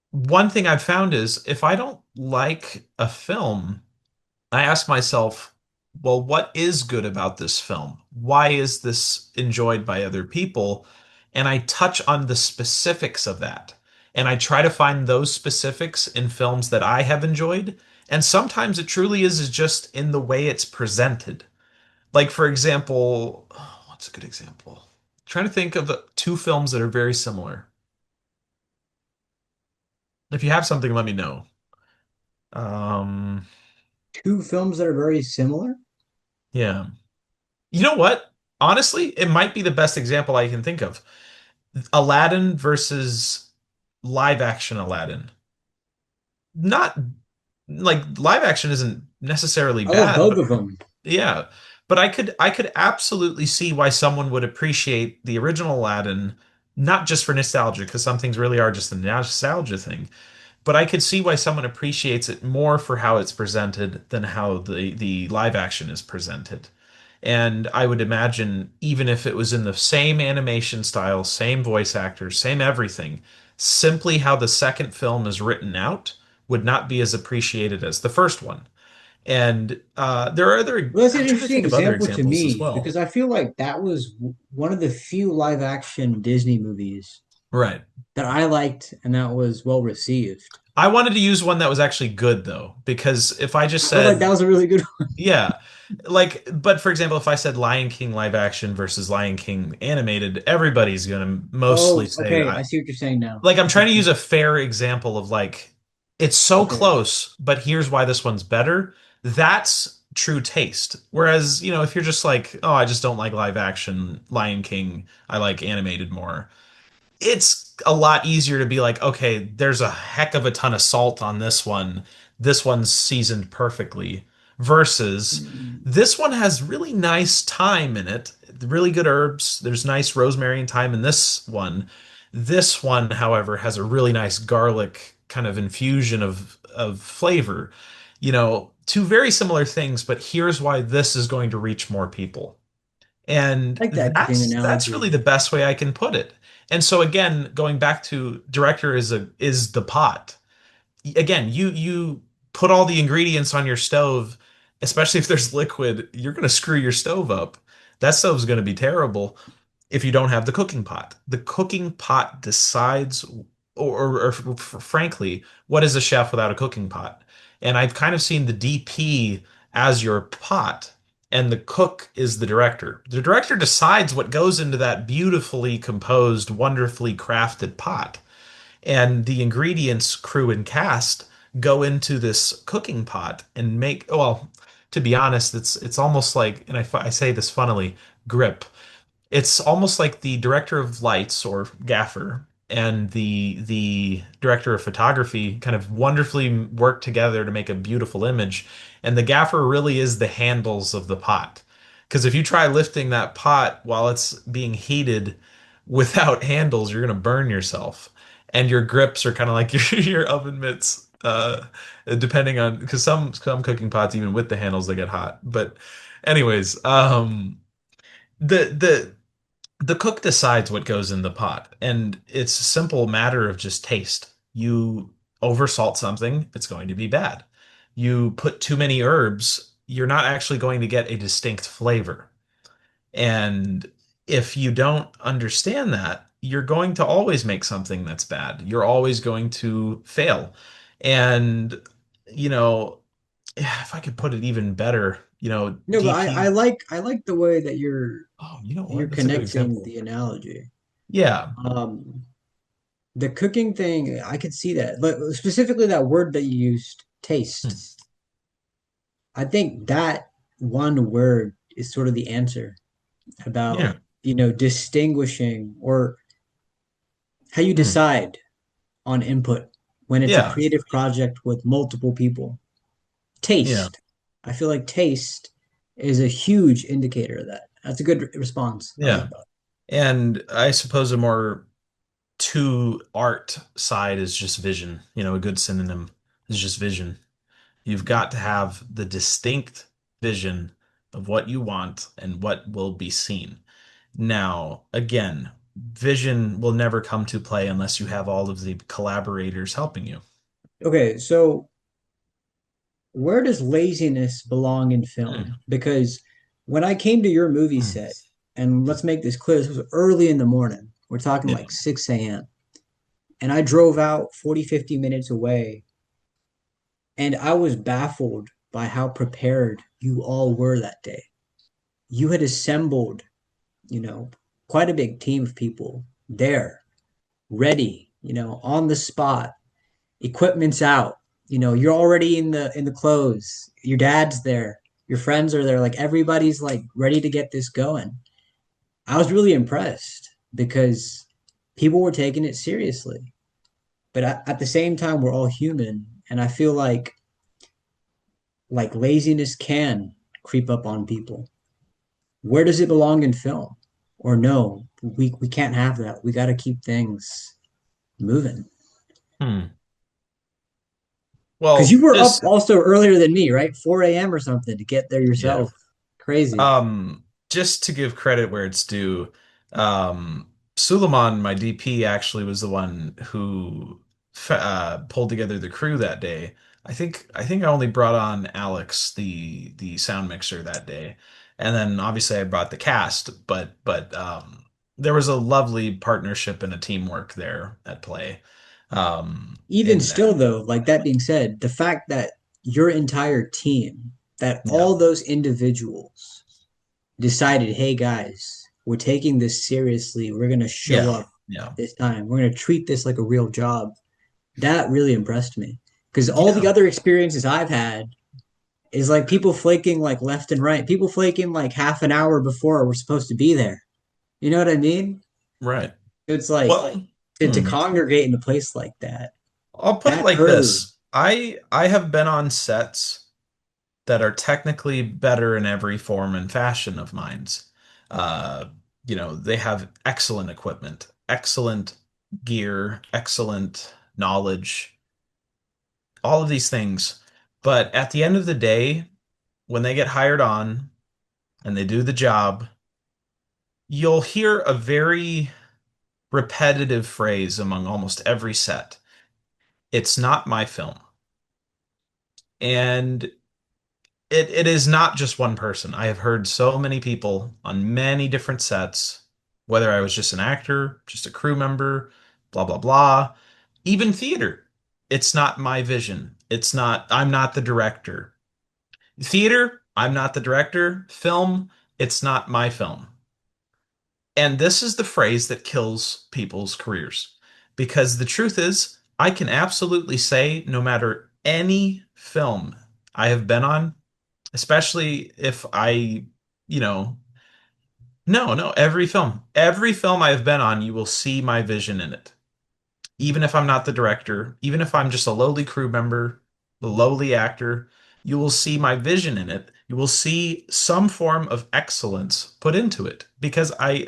One thing I've found is if I don't like a film, I ask myself, well, what is good about this film? Why is this enjoyed by other people? And I touch on the specifics of that. And I try to find those specifics in films that I have enjoyed. And sometimes it truly is just in the way it's presented. Like, for example, what's a good example? Trying to think of two films that are very similar. If you have something, let me know. Um, Two films that are very similar. yeah. You know what? Honestly, it might be the best example I can think of. Aladdin versus live action Aladdin. Not like live action isn't necessarily I love bad, both but of them. yeah. But I could absolutely see why someone would appreciate the original Aladdin, not just for nostalgia, because some things really are just a nostalgia thing. But I could see why someone appreciates it more for how it's presented than how the live action is presented. And I would imagine even if it was in the same animation style, same voice actors, same everything, simply how the second film is written out would not be as appreciated as the first one. And there are other, Well, that's an I'm trying to interesting think of other example to examples as me well. because I feel like that was one of the few live action Disney movies Right. that I liked and that was well received. I wanted to use one that was actually good though, because if I just I felt like that said, was a really good. yeah. But for example, if I said Lion King live action versus Lion King animated, everybody's gonna mostly Oh, say okay. I see what you're saying now. I'm trying to use a fair example of like it's so Okay. close, but here's why this one's better. That's true taste. Whereas, if you're just like, oh, I just don't like live action Lion King, I like animated more, it's a lot easier to be like, okay, there's a heck of a ton of salt on this one. This one's seasoned perfectly. Versus Mm. this one has really nice thyme in it, really good herbs. There's nice rosemary and thyme in this one. This one, however, has a really nice garlic kind of infusion of flavor. Two very similar things, but here's why this is going to reach more people. And I like that cooking that's really analogy. the best way I can put it. And so again, going back to director is the pot. Again, you put all the ingredients on your stove, especially if there's liquid, you're going to screw your stove up. That stove's going to be terrible if you don't have the cooking pot. The cooking pot decides, or frankly, what is a chef without a cooking pot? And I've kind of seen the DP as your pot, and the cook is the director. The director decides what goes into that beautifully composed, wonderfully crafted pot. And the ingredients, crew, and cast go into this cooking pot and make, well, to be honest, it's almost like, and I say this funnily, grip. It's almost like the director of lights or gaffer and the director of photography kind of wonderfully work together to make a beautiful image. And the gaffer really is the handles of the pot. Because if you try lifting that pot while it's being heated without handles, you're going to burn yourself. And your grips are kind of like your oven mitts, depending on, because some cooking pots, even with the handles, they get hot. But anyways, the the cook decides what goes in the pot, and it's a simple matter of just taste. You oversalt something, it's going to be bad. You put too many herbs, you're not actually going to get a distinct flavor. And if you don't understand that, you're going to always make something that's bad. You're always going to fail. And, you know, if I could put it even better, No, but I DP. like I like the way that you're Oh, you know you're what? That's a good connecting example. the analogy. Yeah. Um, the cooking thing, I could see that, but specifically that word that you used, taste. Hmm. I think that one word is sort of the answer Yeah. about, distinguishing or how you Hmm. decide on input when it's a Yeah. creative project with multiple people. Yeah. Taste. I feel like taste is a huge indicator of that. That's a good response. I Yeah. like that. And I suppose a more to art side is just vision. A good synonym is just vision. You've got to have the distinct vision of what you want and what will be seen. Now, again, vision will never come to play unless you have all of the collaborators helping you. Okay, so where does laziness belong in Hmm. film? Because when I came to your movie Hmm. set, and let's make this clear, this was early in the morning. We're talking Yeah. like 6 a.m. And I drove out 40, 50 minutes away, and I was baffled by how prepared you all were that day. You had assembled, you know, quite a big team of people there, ready, on the spot, equipment's out. You're already in the clothes. Your dad's there. Your friends are there. Like everybody's like ready to get this going. I was really impressed because people were taking it seriously. But at the same time, we're all human, and I feel like laziness can creep up on people. Where does it belong in film? Or no, we can't have that. We got to keep things moving. Hmm. Because Well, you were up just also earlier than me, right? 4 a.m. or something to get there yeah. yourself. Crazy. Just to give credit where it's due, Suleiman, my DP, actually was the one who pulled together the crew that day. I think I only brought on Alex, the sound mixer that day, and then obviously I brought the cast. But there was a lovely partnership and a teamwork there at play. Even In still, though, like that being said, the fact that your entire team, that Yeah, all those individuals decided, hey guys, we're taking this seriously. We're going to show yeah, up yeah, at this time. We're going to treat this like a real job. That really impressed me. Because all the yeah, other experiences I've had is like people flaking like left and right, people flaking like half an hour before we're supposed to be there. You know what I mean? right. It's like Well, to hmm. congregate in a place like that, I'll put it that like curve. this. I have been on sets that are technically better in every form and fashion of mines. Uh, they have excellent equipment, excellent gear, excellent knowledge, all of these things. But at the end of the day, when they get hired on and they do the job, you'll hear a very repetitive phrase among almost every set. It's not my film. And it is not just one person. I have heard so many people on many different sets, whether I was just an actor, just a crew member, blah, blah, blah, even theater. It's not my vision. I'm not the director. Theater, I'm not the director. Film, it's not my film. And this is the phrase that kills people's careers. Because the truth is, I can absolutely say no matter any film I have been on, especially if I, you know, no, no, every film I have been on, you will see my vision in it. Even if I'm not the director, even if I'm just a lowly crew member, a lowly actor, you will see my vision in it. You will see some form of excellence put into it because I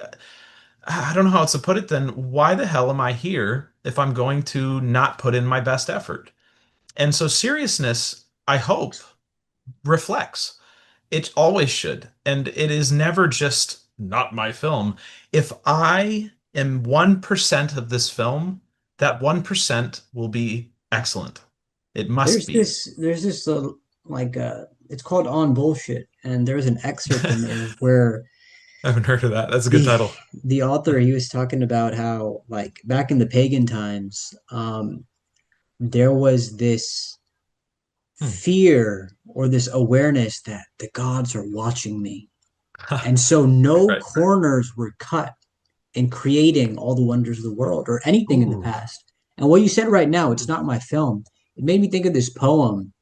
don't know how else to put it then. Why the hell am I here if I'm going to not put in my best effort? And so seriousness, I hope, reflects. It always should. And it is never just not my film. If I am 1% of this film, that 1% will be excellent. It must be. There's this like it's called On Bullshit, and there's an excerpt in there where I haven't heard of that. That's a good the title. the author he was talking about how like back in the pagan times, there was this Hmm. fear or this awareness that the gods are watching me, and so no Right. corners were cut in creating all the wonders of the world or anything in the Ooh. past. And what you said right now, it's not my film. It made me think of this poem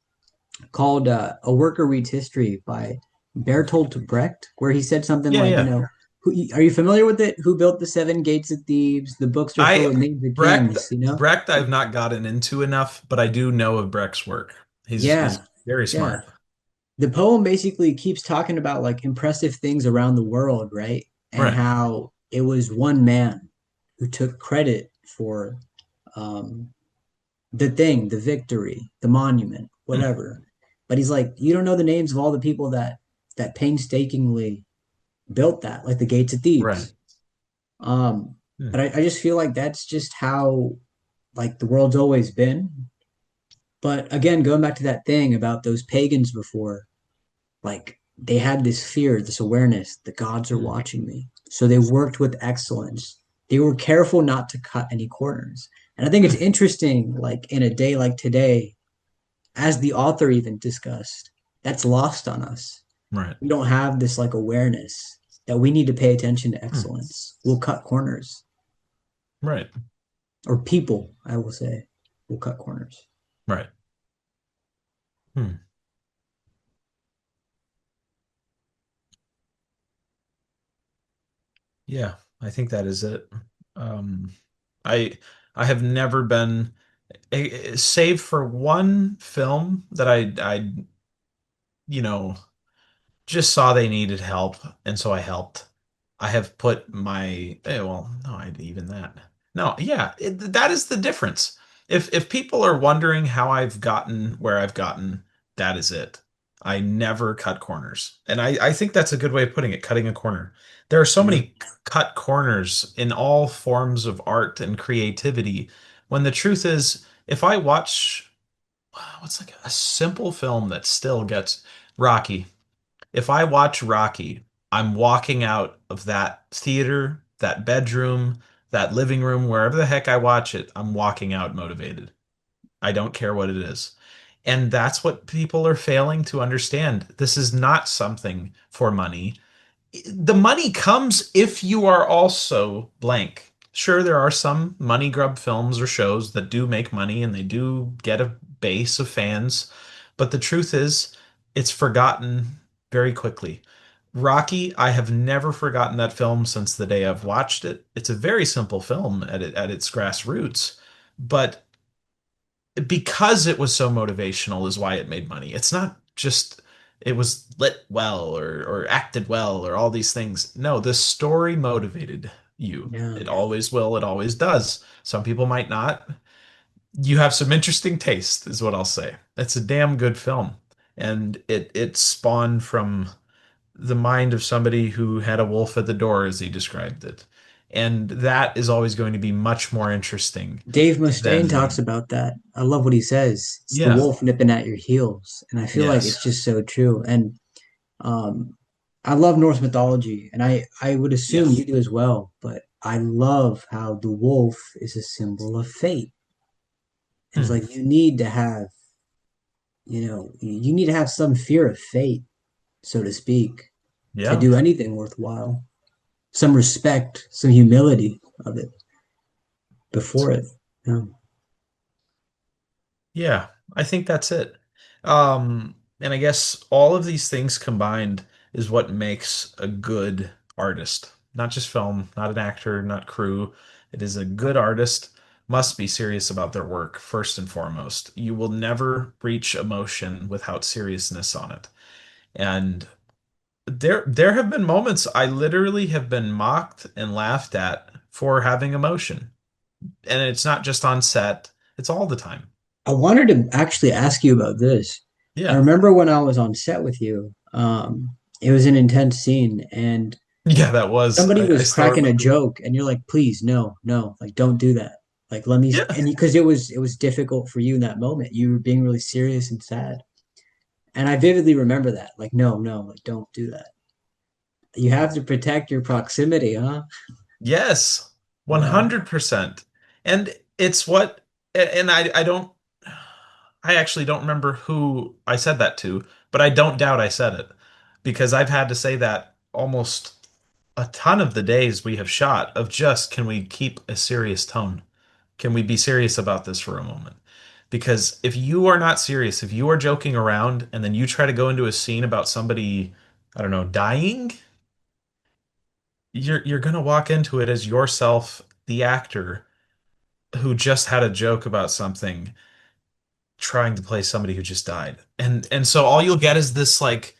called "A Worker Reads History" by Bertolt Brecht, where he said something Yeah, like, yeah. are you familiar with it? Who built the seven gates of Thebes? The books are full I of names of Brecht kings. You know? Brecht I've not gotten into enough, but I do know of Brecht's work. He's Yeah, very yeah. smart. The poem basically keeps talking about like impressive things around the world, right? And Right. how it was one man who took credit for um, the thing, the victory, the monument, Hmm. whatever. But he's like, you don't know the names of all the people that painstakingly built that, like the gates of Right. Thebes. Um, Hmm. but I just feel like that's just how like the world's always been. But again, going back to that thing about those pagans before, like they had this fear, this awareness, the gods are Hmm. watching me. So they worked with excellence. They were careful not to cut any corners. And I think it's Hmm. interesting, like in a day like today, as the author even discussed, that's lost on us. Right. We don't have this like awareness that we need to pay attention to Hmm. excellence. We'll cut corners, Right. or people, I will say, will cut corners. Right. Hmm. Yeah, I think that is it. Um, I I have never been save for one film that I you know just saw they needed help, and so I helped. I have put my well, no, I even that. No, yeah, that is the difference. If people are wondering how I've gotten where I've gotten, that is it. I never cut corners. And I think that's a good way of putting it, cutting a corner. There are so Yeah. many cut corners in all forms of art and creativity, when the truth is, if I watch what's like a simple film that still gets Rocky. If I watch Rocky, I'm walking out of that theater, that bedroom, that living room, wherever the heck I watch it, I'm walking out motivated. I don't care what it is. And that's what people are failing to understand. This is not something for money. The money comes if you are also blank. Sure, there are some money grub films or shows that do make money and they do get a base of fans, but the truth is, it's forgotten very quickly. Rocky, I have never forgotten that film since the day I've watched it. It's a very simple film at its grassroots, but because it was so motivational is why it made money. It's not just it was lit well or acted well or all these things. No, the story motivated you. Yeah. It always will, it always does. Some people might not. You have some interesting taste, is what I'll say. It's a damn good film. And it spawned from the mind of somebody who had a wolf at the door, as he described it. And that is always going to be much more interesting Dave Mustaine talks than, about that. I love what he says. It's the yeah, wolf nipping at your heels, and I feel like it's yes. just so true. And um, I love Norse mythology, and I would assume Yes. you do as well. But I love how the wolf is a symbol of fate. And it's Hmm. like you need to have, you need to have some fear of fate, so to speak, to Yeah. do anything worthwhile. Some respect, some humility of it before it. Yeah. Yeah, I think that's it. And I guess all of these things combined is what makes a good artist. Not just film, not an actor, not crew. It is a good artist must be serious about their work first and foremost. You will never reach emotion without seriousness on it. And there have been moments I literally have been mocked and laughed at for having emotion. And it's not just on set, it's all the time. I wanted to actually ask you about this. I Yeah. remember when I was on set with you, it was an intense scene, and Yeah, that was. somebody I was still cracking a remember. joke, and you're like, "Please, no, no, like, don't do that. Like, let me." Yeah. And because it was difficult for you in that moment, you were being really serious and sad, and I vividly remember that. Like, no, no, like, don't do that. You have to protect your proximity, huh? Yes. Wow. 100%. And it's what, and I don't, I actually don't remember who I said that to, but I don't doubt I said it because I've had to say that almost a ton of the days we have shot of just, can we keep a serious tone? Can we be serious about this for a moment? Because if you are not serious, if you are joking around and then you try to go into a scene about somebody, I don't know, dying, you're gonna walk into it as yourself, the actor who just had a joke about something, trying to play somebody who just died. And so all you'll get is this like,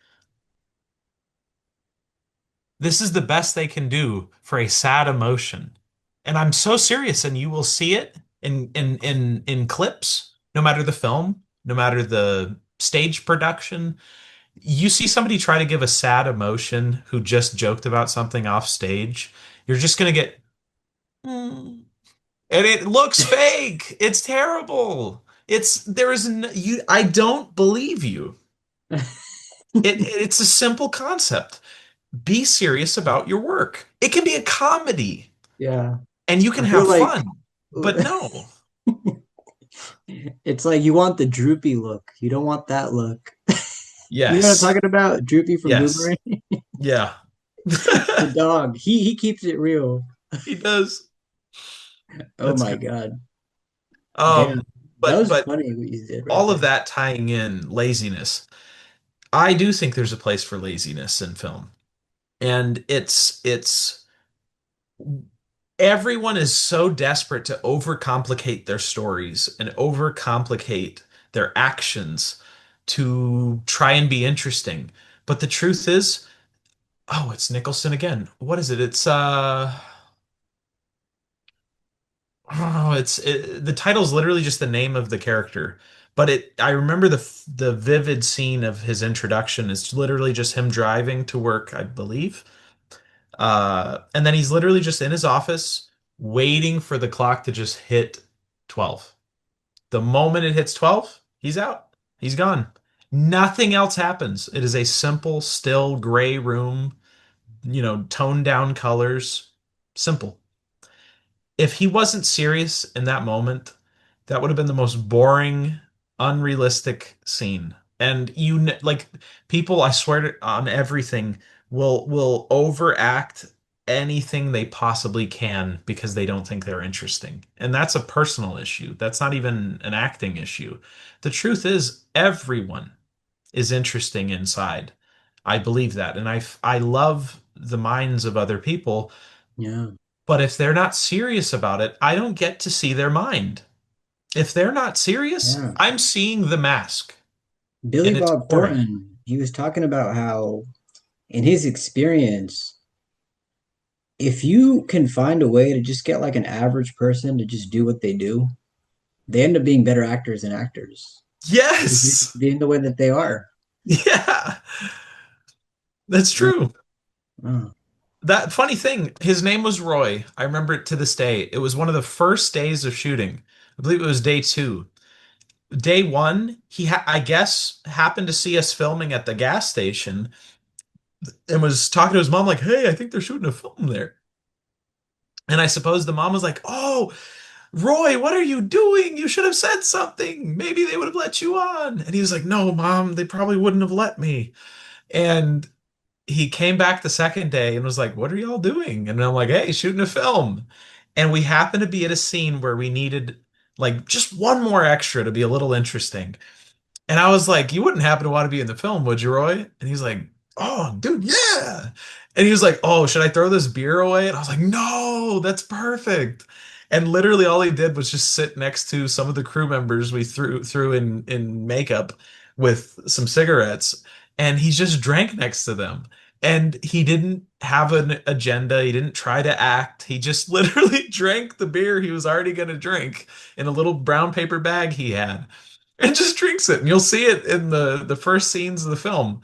this is the best they can do for a sad emotion. And I'm so serious, and you will see it in clips, no matter the film, no matter the stage production. You see somebody try to give a sad emotion who just joked about something off stage, you're just gonna get, "Hmm." And it looks fake. It's terrible. It's there is no, you. I don't believe you. It's a simple concept. Be serious about your work. It can be a comedy, Yeah. and you can I feel have like fun. But no. it's like you want the droopy look. You don't want that look. You know what I'm Yes. talking about? Droopy from Yes. Boomerang? Yeah. The dog. He keeps it real. He does. Oh That's my good. God. Damn. Um, That but was but funny what you did right all of there. that tying in laziness. I do think there's a place for laziness in film. And it's everyone is so desperate to overcomplicate their stories and overcomplicate their actions to try and be interesting. But the truth is, oh, it's Nicholson again. What is it? Oh, the title's literally just the name of the character. But I remember the vivid scene of his introduction is literally just him driving to work, I believe. And then he's literally just in his office waiting for the clock to just hit 12. The moment it hits 12, he's out. He's gone. Nothing else happens. It is a simple, still gray room, toned down colors. Simple. If he wasn't serious in that moment, that would have been the most boring, unrealistic scene. And like people, I swear on everything, will overact anything they possibly can because they don't think they're interesting. And that's a personal issue. That's not even an acting issue. The truth is, everyone is interesting inside. I believe that. And I love the minds of other people, Yeah. but if they're not serious about it, I don't get to see their mind. If they're not serious, Yeah. I'm seeing the mask, Billy and it's Bob boring. Thornton, he was talking about how, in his experience, if you can find a way to just get like an average person to just do what they do, they end up being better actors than actors. Because they're just Yes. being the way that they are. Yeah. That's Yeah. true. Oh. That funny thing, his name was Roy. I remember it to this day. It was one of the first days of shooting. I believe it was day two. Day one, I guess, happened to see us filming at the gas station and was talking to his mom like, "Hey, I think they're shooting a film there." And I suppose the mom was like, "Oh, Roy, what are you doing? You should have said something. Maybe they would have let you on." And he was like, "No, mom, they probably wouldn't have let me." And he came back the second day and was like, "What are y'all doing?" And I'm like, "Hey, shooting a film." And we happened to be at a scene where we needed like just one more extra to be a little interesting. And I was like, "You wouldn't happen to want to be in the film, would you, Roy?" And he's like, "Oh, dude, yeah." And he was like, "Oh, should I throw this beer away?" And I was like, "No, that's perfect." And literally all he did was just sit next to some of the crew members we threw in makeup with some cigarettes, and he just drank next to them. And he didn't have an agenda. He didn't try to act. He just literally drank the beer he was already going to drink in a little brown paper bag he had and just drinks it. And you'll see it in the first scenes of the film.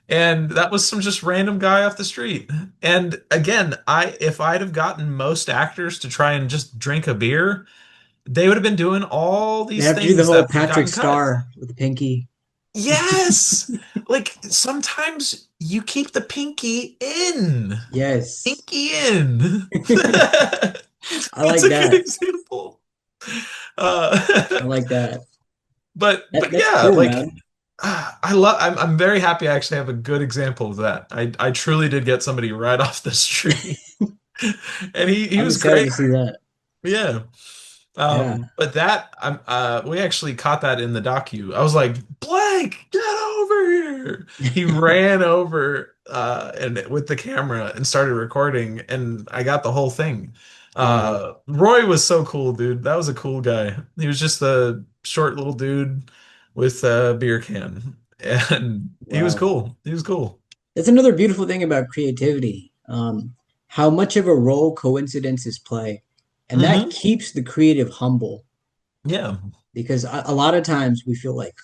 And that was some just random guy off the street. And again, I if I'd have gotten most actors to try and just drink a beer, they would have been doing all They these have to do the things whole that would have Patrick gotten cut. Star with the pinky. Yes. Like sometimes you keep the pinky in. Yes. Pinky in. I That's like a good that. example. I Uh, like that. but That's yeah, cool, like man. I'm very happy I actually have a good example of that. I truly did get somebody right off the street. And he I'm was excited great. to see that. Yeah. Yeah. But that we actually caught that in the docu. I was like, "Blake, get over here." He ran over and with the camera and started recording, and I got the whole thing. Wow. Roy was so cool, dude. That was a cool guy. He was just a short little dude with a beer can. And he was Wow. cool. He was cool. That's another beautiful thing about creativity. How much of a role coincidences play. And that Hmm. keeps the creative humble Yeah. because a lot of times we feel like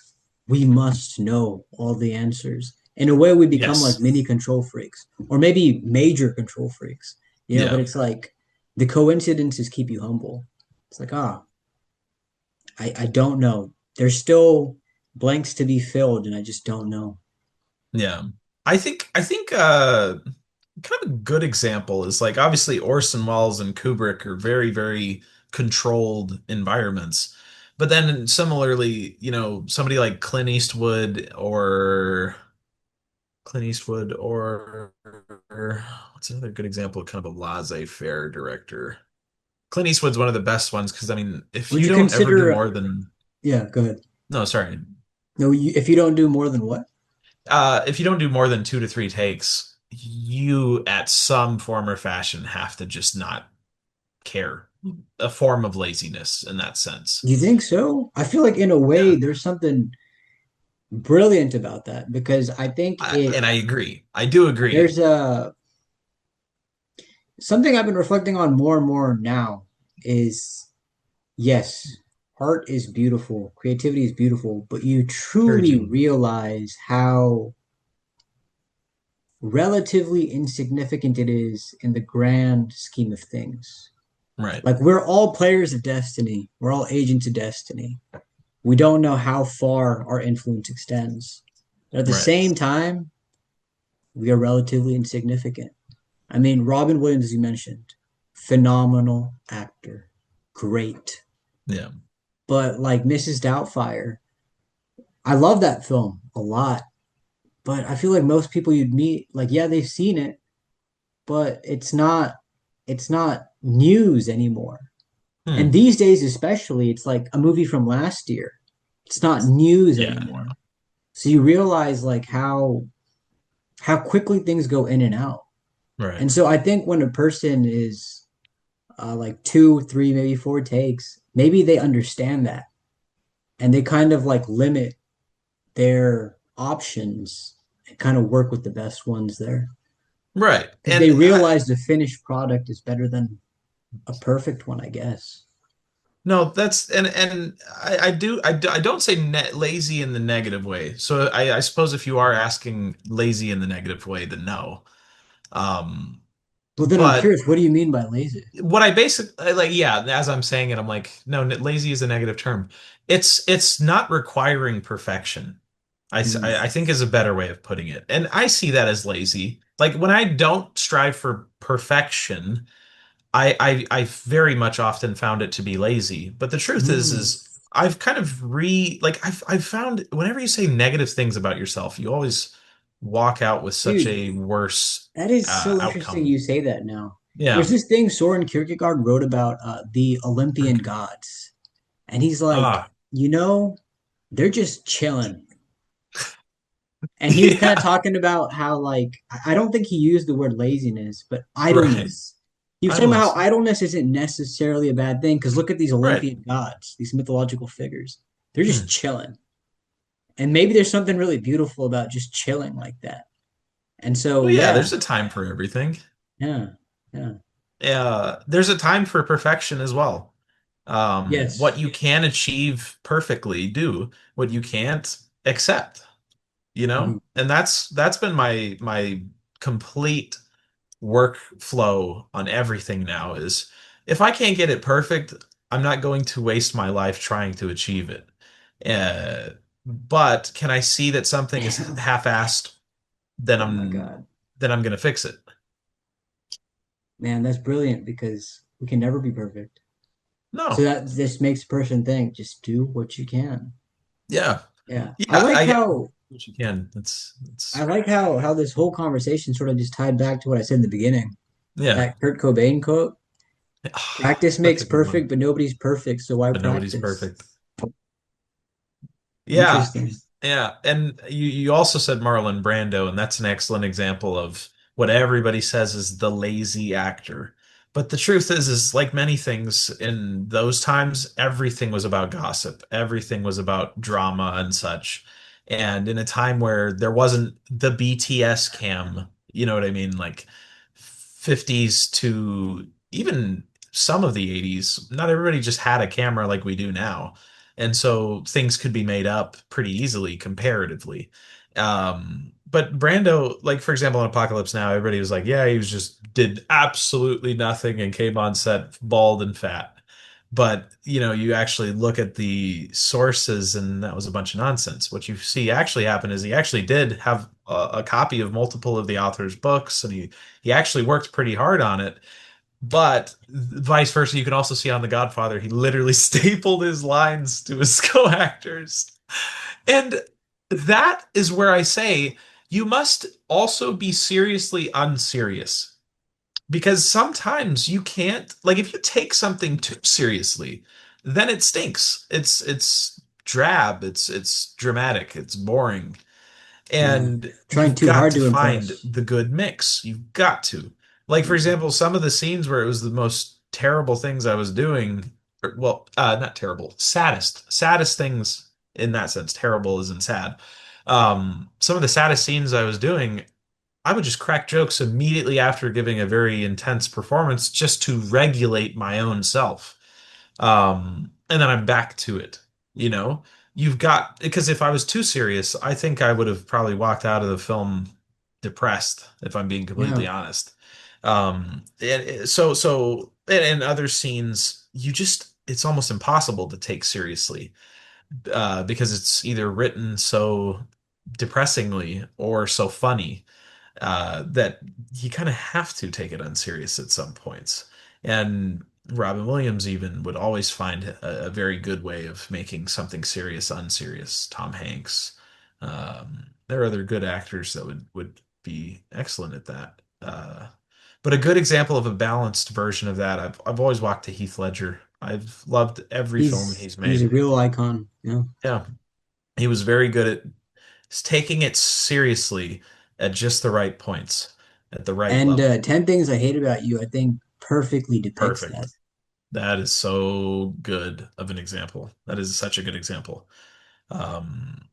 we must know all the answers. In a way, we become like Yes. mini control freaks or maybe major control freaks, but Yeah. it's like the coincidences keep you humble. It's like, I don't know. There's still blanks to be filled, and I just don't know. Yeah. I think kind of a good example is like obviously Orson Welles and Kubrick are very, very controlled environments. But then similarly, somebody like Clint Eastwood or what's another good example of kind of a laissez-faire director? Clint Eastwood's one of the best ones because I mean, if Would you you don't ever do consider? more than Yeah, go ahead. no, sorry. No, if you don't do more than what? If you don't do more than 2 to 3 takes, you at some form or fashion have to just not care. A form of laziness in that sense. You think so? I feel like in a way Yeah. there's something brilliant about that because I think And I agree. I do agree. there's a something I've been reflecting on more and more now is yes, art is beautiful, creativity is beautiful, but you Very truly true. realize how relatively insignificant it is in the grand scheme of things. Right. Like we're all players of destiny. We're all agents of destiny. We don't know how far our influence extends. But at the Right. same time, we are relatively insignificant. I mean, Robin Williams, as you mentioned, phenomenal actor, great. Yeah. But like Mrs. Doubtfire, I love that film a lot. But I feel like most people you'd meet, like, yeah, they've seen it, but it's not news anymore. And Hmm. these days, especially, it's like a movie from last year. It's not news Yeah. anymore. So you realize like how quickly things go in and out. Right. And so I think when a person is like two, three, maybe four takes, maybe they understand that and they kind of like limit their options and kind of work with the best ones there Right. because they And realize the finished product is better than a perfect one, I guess. No, that's and I don't say lazy in the negative way. So I suppose if you are asking lazy in the negative way, then no. Um, Well, then I'm but curious, what do you mean by lazy? what I basically like, yeah, as I'm saying it, I'm like, no, lazy is a negative term. It's not requiring perfection. I Hmm. think is a better way of putting it. And I see that as lazy. Like when I don't strive for perfection, I very much often found it to be lazy. But the truth Hmm. is I've kind of like I've found whenever you say negative things about yourself, you always walk out with such Dude, a worse that is so interesting outcome. you say that now. There's Yeah. this thing Soren Kierkegaard wrote about the Olympian gods. And he's like, Ah, you know, they're just chilling. And he was kind of yeah, talking about how, like, I don't think he used the word laziness, but right. idleness. He was talking about Idleness. how idleness isn't necessarily a bad thing because look at these Right. Olympian gods, these mythological figures. They're just Hmm. chilling. And maybe there's something really beautiful about just chilling like that. And so, Well, yeah, yeah, there's a time for everything. yeah, yeah. There's a time for perfection as well. Yes. What you can achieve perfectly, do. What you can't, accept, you Mhm. know? And that's been my complete workflow on everything now is if I can't get it perfect, I'm not going to waste my life trying to achieve it. But can I see that something is half-assed, then Oh my I'm God. going to fix it. Man, that's brilliant because we can never be perfect. So No. that this makes a person think, just do what you can. Yeah. Yeah. I Yeah, like I get how what you can. I It's like how this whole conversation sort of just tied back to what I said in the beginning. yeah. That Kurt Cobain quote, practice Such makes a good one. perfect, but nobody's perfect, so why But nobody's practice? perfect. Yeah. Interesting. Yeah. And you also said Marlon Brando, and that's an excellent example of what everybody says is the lazy actor. But the truth is like many things in those times, everything was about gossip. Everything was about drama and such. And in a time where there wasn't the BTS cam, you know what I mean? Like 50s to even some of the 80s, not everybody just had a camera like we do now. And so things could be made up pretty easily comparatively. But Brando, like for example, in Apocalypse Now, everybody was like, yeah, he was just did absolutely nothing and came on set bald and fat. But you actually look at the sources, and that was a bunch of nonsense. What you see actually happen is he actually did have a copy of multiple of the author's books, and he actually worked pretty hard on it. But vice versa, you can also see on The Godfather, he literally stapled his lines to his co-actors. And that is where I say you must also be seriously unserious. Because sometimes you can't, like if you take something too seriously, then it stinks. It's drab, it's dramatic, it's boring. Yeah. And Trying you've too got hard to to find impress. the good mix. You've got to. Like, for Mhm. example, some of the scenes where it was the most terrible things I was doing, well, not terrible, saddest things in that sense. Terrible isn't sad. Some of the saddest scenes I was doing, I would just crack jokes immediately after giving a very intense performance just to regulate my own self. And then I'm back to it. You know, you've got because if I was too serious, I think I would have probably walked out of the film depressed, if I'm being Yeah. completely honest. And in other scenes, it's almost impossible to take seriously because it's either written so depressingly or so funny that you kind of have to take it unserious at some points. And Robin Williams even would always find a very good way of making something serious unserious. Tom Hanks. There are other good actors that would be excellent at that. But a good example of a balanced version of that, I've always walked to Heath Ledger. I've loved every film he's He's a made. real icon. Yeah. Yeah, he was very good at taking it seriously at just the right points, at the right And level. 10 Things I Hate About You, I think perfectly depicts that. Perfect. That is so good of an example. That is such a good example. Um,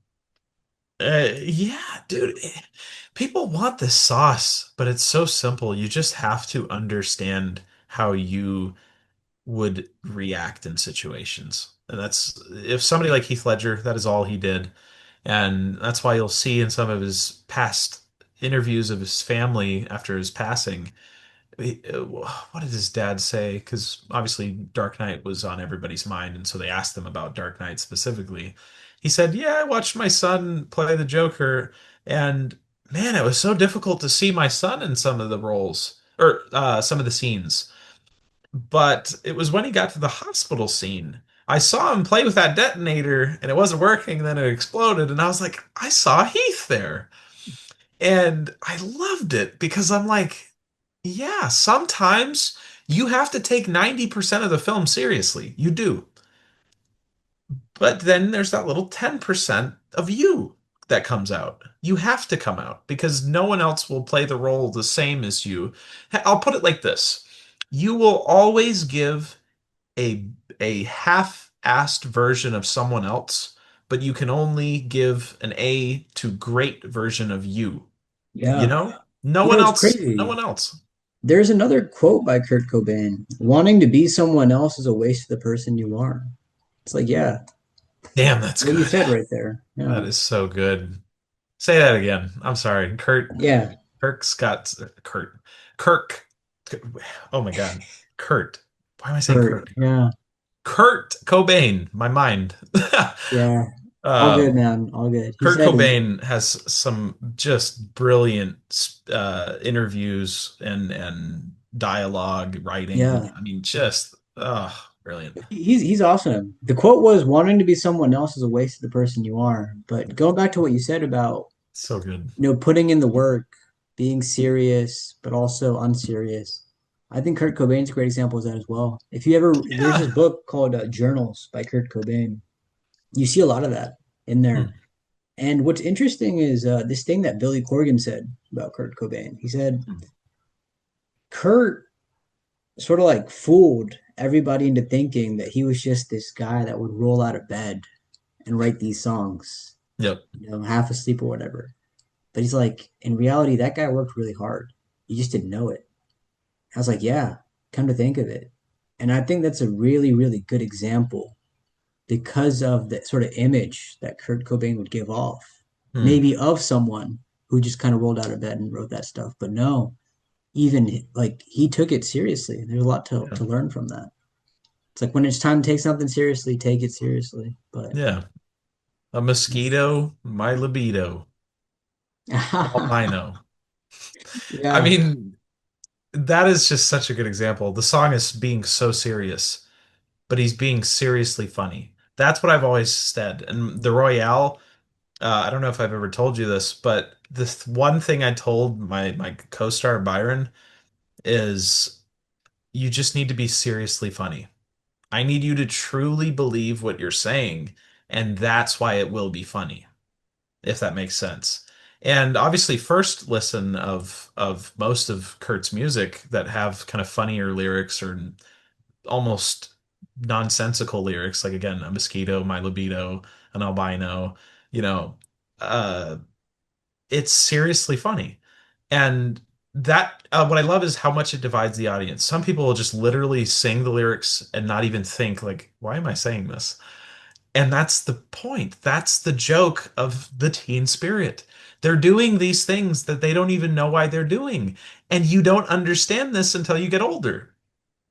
yeah, dude, people want this sauce, but it's so simple. You just have to understand how you would react in situations. And that's if somebody like Heath Ledger, that is all he did. And that's why you'll see in some of his past interviews of his family after his passing, what did his dad say? Because obviously Dark Knight was on everybody's mind, and so they asked him about Dark Knight specifically. He said, "Yeah, I watched my son play the Joker, and man, it was so difficult to see my son in some of the roles or some of the scenes. But it was when he got to the hospital scene." I saw him play with that detonator and it wasn't working, and then it exploded, and I was like, I saw Heath there. And I loved it because I'm like, yeah, sometimes you have to take 90% of the film seriously. You do. But then there's that little 10% of you that comes out. You have to come out because no one else will play the role the same as you. I'll put it like this. You will always give a a half-assed version of someone else, but you can only give an A to great version of you. You Yeah. know? No You know, one it's else, no crazy. one else. There's another quote by Kurt Cobain: wanting to be someone else is a waste of the person you are. It's like, yeah, Damn, that's what you good. said right there. That Yeah. is so good. Say that again. I'm sorry. Yeah. Kirk Scott, Kirk. Oh my God. Kurt. Why am I saying Kurt. Kurt? Yeah. Kurt Cobain, my mind. Yeah. All good, Um, man. All good. He Kurt said, Cobain has some just brilliant interviews and dialogue writing. yeah, I mean, just brilliant. he's awesome. The quote was, wanting to be someone else is a waste of the person you are. But going back to what you said about, So good. putting in the work, being serious, but also unserious. I think Kurt Cobain's a great example of that as well. If you ever, there's this Yeah. book called Journals by Kurt Cobain. You see a lot of that in there. Hmm. And what's interesting is this thing that Billy Corgan said about Kurt Cobain. He said, Hmm. Kurt sort of like fooled everybody into thinking that he was just this guy that would roll out of bed and write these songs, Yep. half asleep or whatever. But he's like, in reality, that guy worked really hard. You just didn't know it. I was like, yeah, come to think of it. And I think that's a really, really good example because of the sort of image that Kurt Cobain would give off, Hmm. maybe of someone who just kind of rolled out of bed and wrote that stuff. But no, even like he took it seriously. There's a lot Yeah. to learn from that. It's like when it's time to take something seriously, take it seriously. But Yeah. A mosquito, my libido, albino. I yeah, mean, that is just such a good example. The song is being so serious, but he's being seriously funny. That's what I've always said. And the Royale, I don't know if I've ever told you this, but this one thing I told my co-star Byron is you just need to be seriously funny. I need you to truly believe what you're saying, and that's why it will be funny, if that makes sense. And obviously, first listen of most of Kurt's music that have kind of funnier lyrics or almost nonsensical lyrics, like again, a mosquito, my libido, an albino, you know, uh, it's seriously funny. And that what I love is how much it divides the audience. Some people will just literally sing the lyrics and not even think like, why am I saying this? And that's the point. That's the joke of the teen spirit. They're doing these things that they don't even know why they're doing. And you don't understand this until you get older.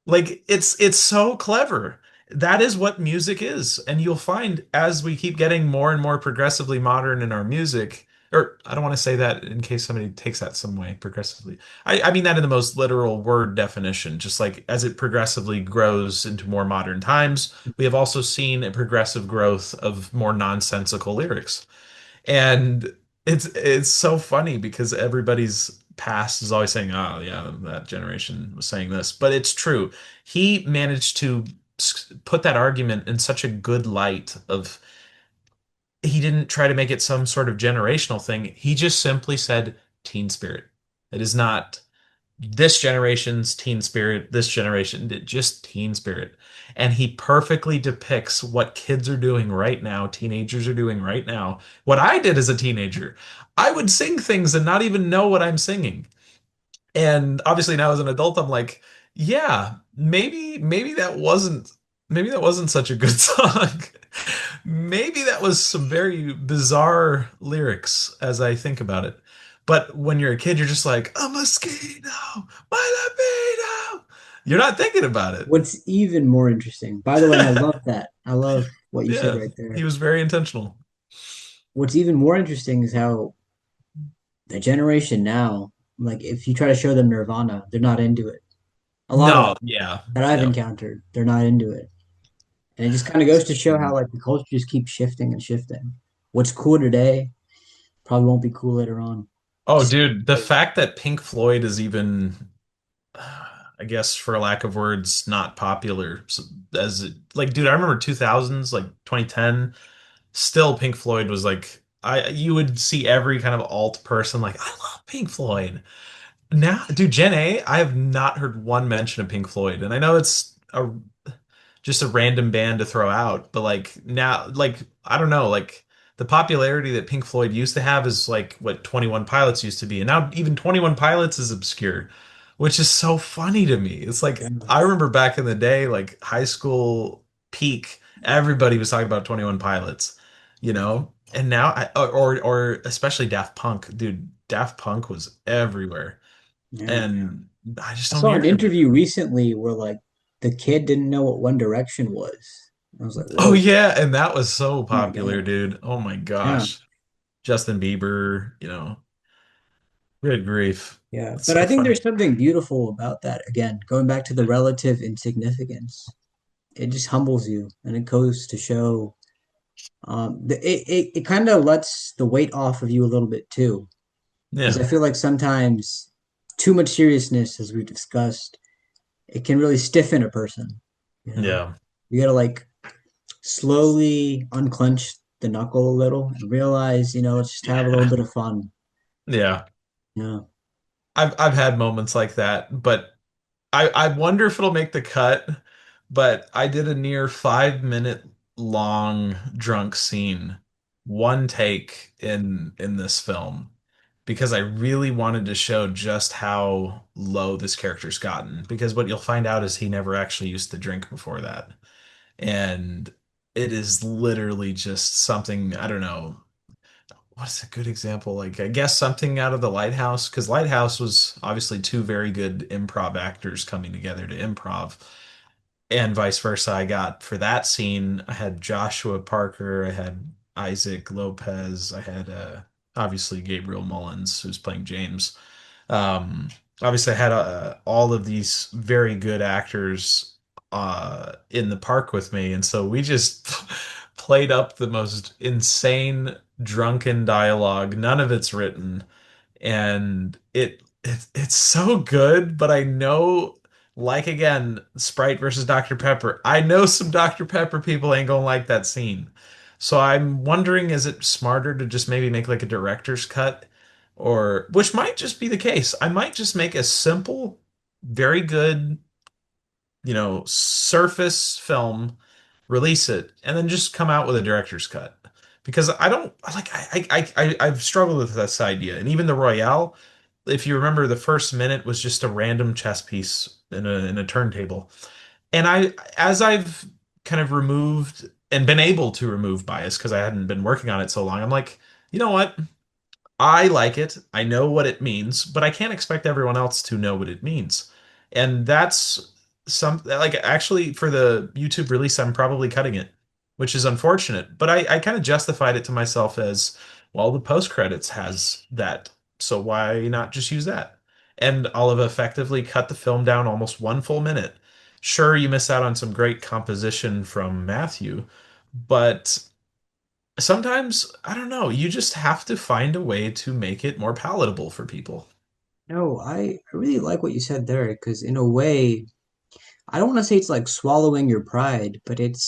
Like it's so clever. That is what music is. And you'll find as we keep getting more and more progressively modern in our music, or I don't want to say that in case somebody takes that some way, progressively. I mean that in the most literal word definition, just like as it progressively grows into more modern times, we have also seen a progressive growth of more nonsensical lyrics. And it's so funny because everybody's past is always saying, "Oh, yeah, that generation was saying this," but it's true. He managed to put that argument in such a good light of he didn't try to make it some sort of generational thing. He just simply said teen spirit. It is not this generation's teen spirit, this generation, just teen spirit. And he perfectly depicts what kids are doing right now, teenagers are doing right now. What I did as a teenager, I would sing things and not even know what I'm singing. And obviously now as an adult, I'm like, Yeah, maybe that wasn't such a good song. Maybe that was some very bizarre lyrics as I think about it. But when you're a kid, you're just like, a mosquito, my libido. You're not thinking about it. What's even more interesting, by the way, and I love that. I love what you said Yeah, right he there. was very intentional. What's even more interesting is how the generation now, like if you try to show them Nirvana, they're not into it. A lot of No, them yeah, that I've yeah. encountered, they're not into it. And it just kind of goes to show how like the culture just keeps shifting and shifting. What's cool today probably won't be cool later on. Oh, Just dude, the fact that Pink Floyd is even, I guess, for lack of words, not popular as like, dude, I remember 2000s, like 2010, still Pink Floyd was like, you would see every kind of alt person like, I love Pink Floyd. Now, dude, Gen A, I have not heard one mention of Pink Floyd, and I know it's just a random band to throw out. But like now, like I don't know, like the popularity that Pink Floyd used to have is like what 21 Pilots used to be, and now even 21 Pilots is obscure, which is so funny to me. It's like yeah, I remember back in the day, like high school peak, everybody was talking about 21 Pilots, you know. And now, or especially Daft Punk, dude. Daft Punk was everywhere, yeah. and I just I don't saw hear an it anymore. interview recently where like the kid didn't know what One Direction was. I was like, Oh whoa, yeah, and that was so oh my popular, God. dude. Oh my Yeah. gosh. Justin Bieber, good grief. Yeah. It's But so I think funny. there's something beautiful about that. Again, going back to the relative insignificance, it just humbles you and it goes to show it kind of lets the weight off of you a little bit too. Because Yeah. I feel like sometimes too much seriousness, as we've discussed, it can really stiffen a person. You know, Yeah. you gotta like slowly unclench the knuckle a little and realize, let's just have a little Yeah. bit of fun. Yeah. Yeah. I've had moments like that, but I wonder if it'll make the cut. But I did a near 5 minute long drunk scene, one take in this film, because I really wanted to show just how low this character's gotten. Because what you'll find out is he never actually used to drink before that. And it is literally just something, I don't know, what's a good example? Like, I guess something out of the Lighthouse, because Lighthouse was obviously two very good improv actors coming together to improv, and vice versa. I got for that scene, I had Joshua Parker, I had Isaac Lopez, I had obviously Gabriel Mullins, who's playing James. Um, Obviously, I had all of these very good actors in the park with me, and so we just played up the most insane drunken dialogue. None of it's written, and it's so good. But I know, like again, Sprite versus Dr. Pepper. I know some Dr. Pepper people ain't gonna like that scene. So I'm wondering, is it smarter to just maybe make like a director's cut? Or which might just be the case. I might just make a simple, very good, surface film, release it, and then just come out with a director's cut. Because I don't like I've struggled with this idea. And even the Royale, if you remember, the first minute was just a random chess piece in a turntable. And as I've kind of removed and been able to remove bias because I hadn't been working on it so long, I'm like, you know what? I like it. I know what it means, but I can't expect everyone else to know what it means. And that's some like actually for the YouTube release, I'm probably cutting it, which is unfortunate. But I kind of justified it to myself as, well, the post credits has that. So why not just use that? And I'll have effectively cut the film down almost 1 full minute. Sure, you miss out on some great composition from Matthew, but sometimes, I don't know, you just have to find a way to make it more palatable for people. No, I really like what you said there because in a way, I don't want to say it's like swallowing your pride, but it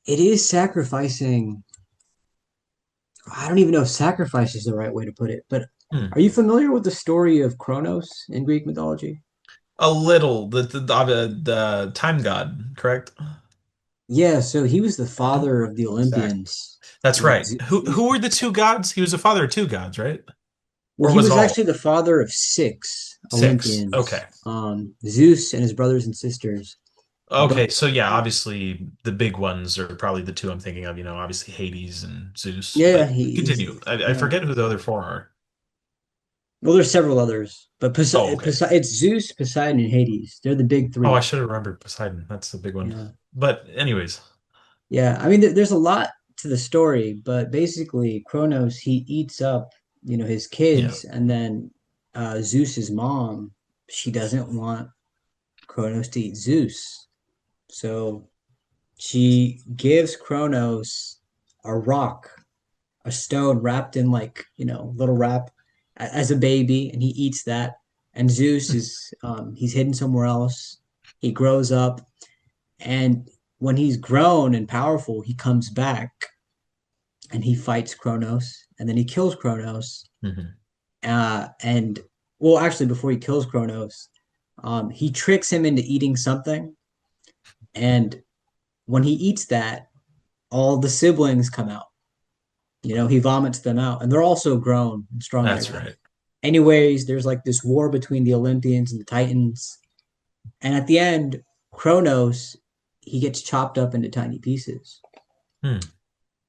is sacrificing. I don't even know if sacrifice is the right way to put it, but Hmm. are you familiar with the story of Kronos in Greek mythology? A little, the time god, correct? Yeah, so he was the I don't father of the exact. Olympians. That's Like right. Who were the two gods? He was a father of two gods, right? well, Or he was it was all? actually the father of six. Six. Okay. Olympians, Zeus and his brothers and sisters. But Okay, so yeah, obviously the big ones are probably the two I'm thinking of, obviously Hades and Zeus, yeah, yeah, but continue. I yeah. forget who the other four are. Well, there's several others, but Oh, okay. It's Zeus, Poseidon, and Hades. They're the big Oh, I three. should have remembered Poseidon. That's the big one. Yeah, But anyways, yeah. I mean, there's a lot to the story, but basically, Kronos he eats up, his yeah. kids, and then Zeus's mom, she doesn't want Kronos to eat Zeus, so she gives Kronos a rock, a stone wrapped in like, little wrap as a baby, and he eats that. And Zeus is he's hidden somewhere else. He grows up, and when he's grown and powerful, he comes back and he fights Kronos, and then he kills Kronos. Hmm. And well, actually, before he kills Kronos, he tricks him into eating something, and when he eats that, all the siblings come out. He vomits them out, and they're also grown and strong and That's everything. right. Anyways, there's like this war between the Olympians and the Titans, and at the end, Kronos he gets chopped up into tiny pieces. Hmm.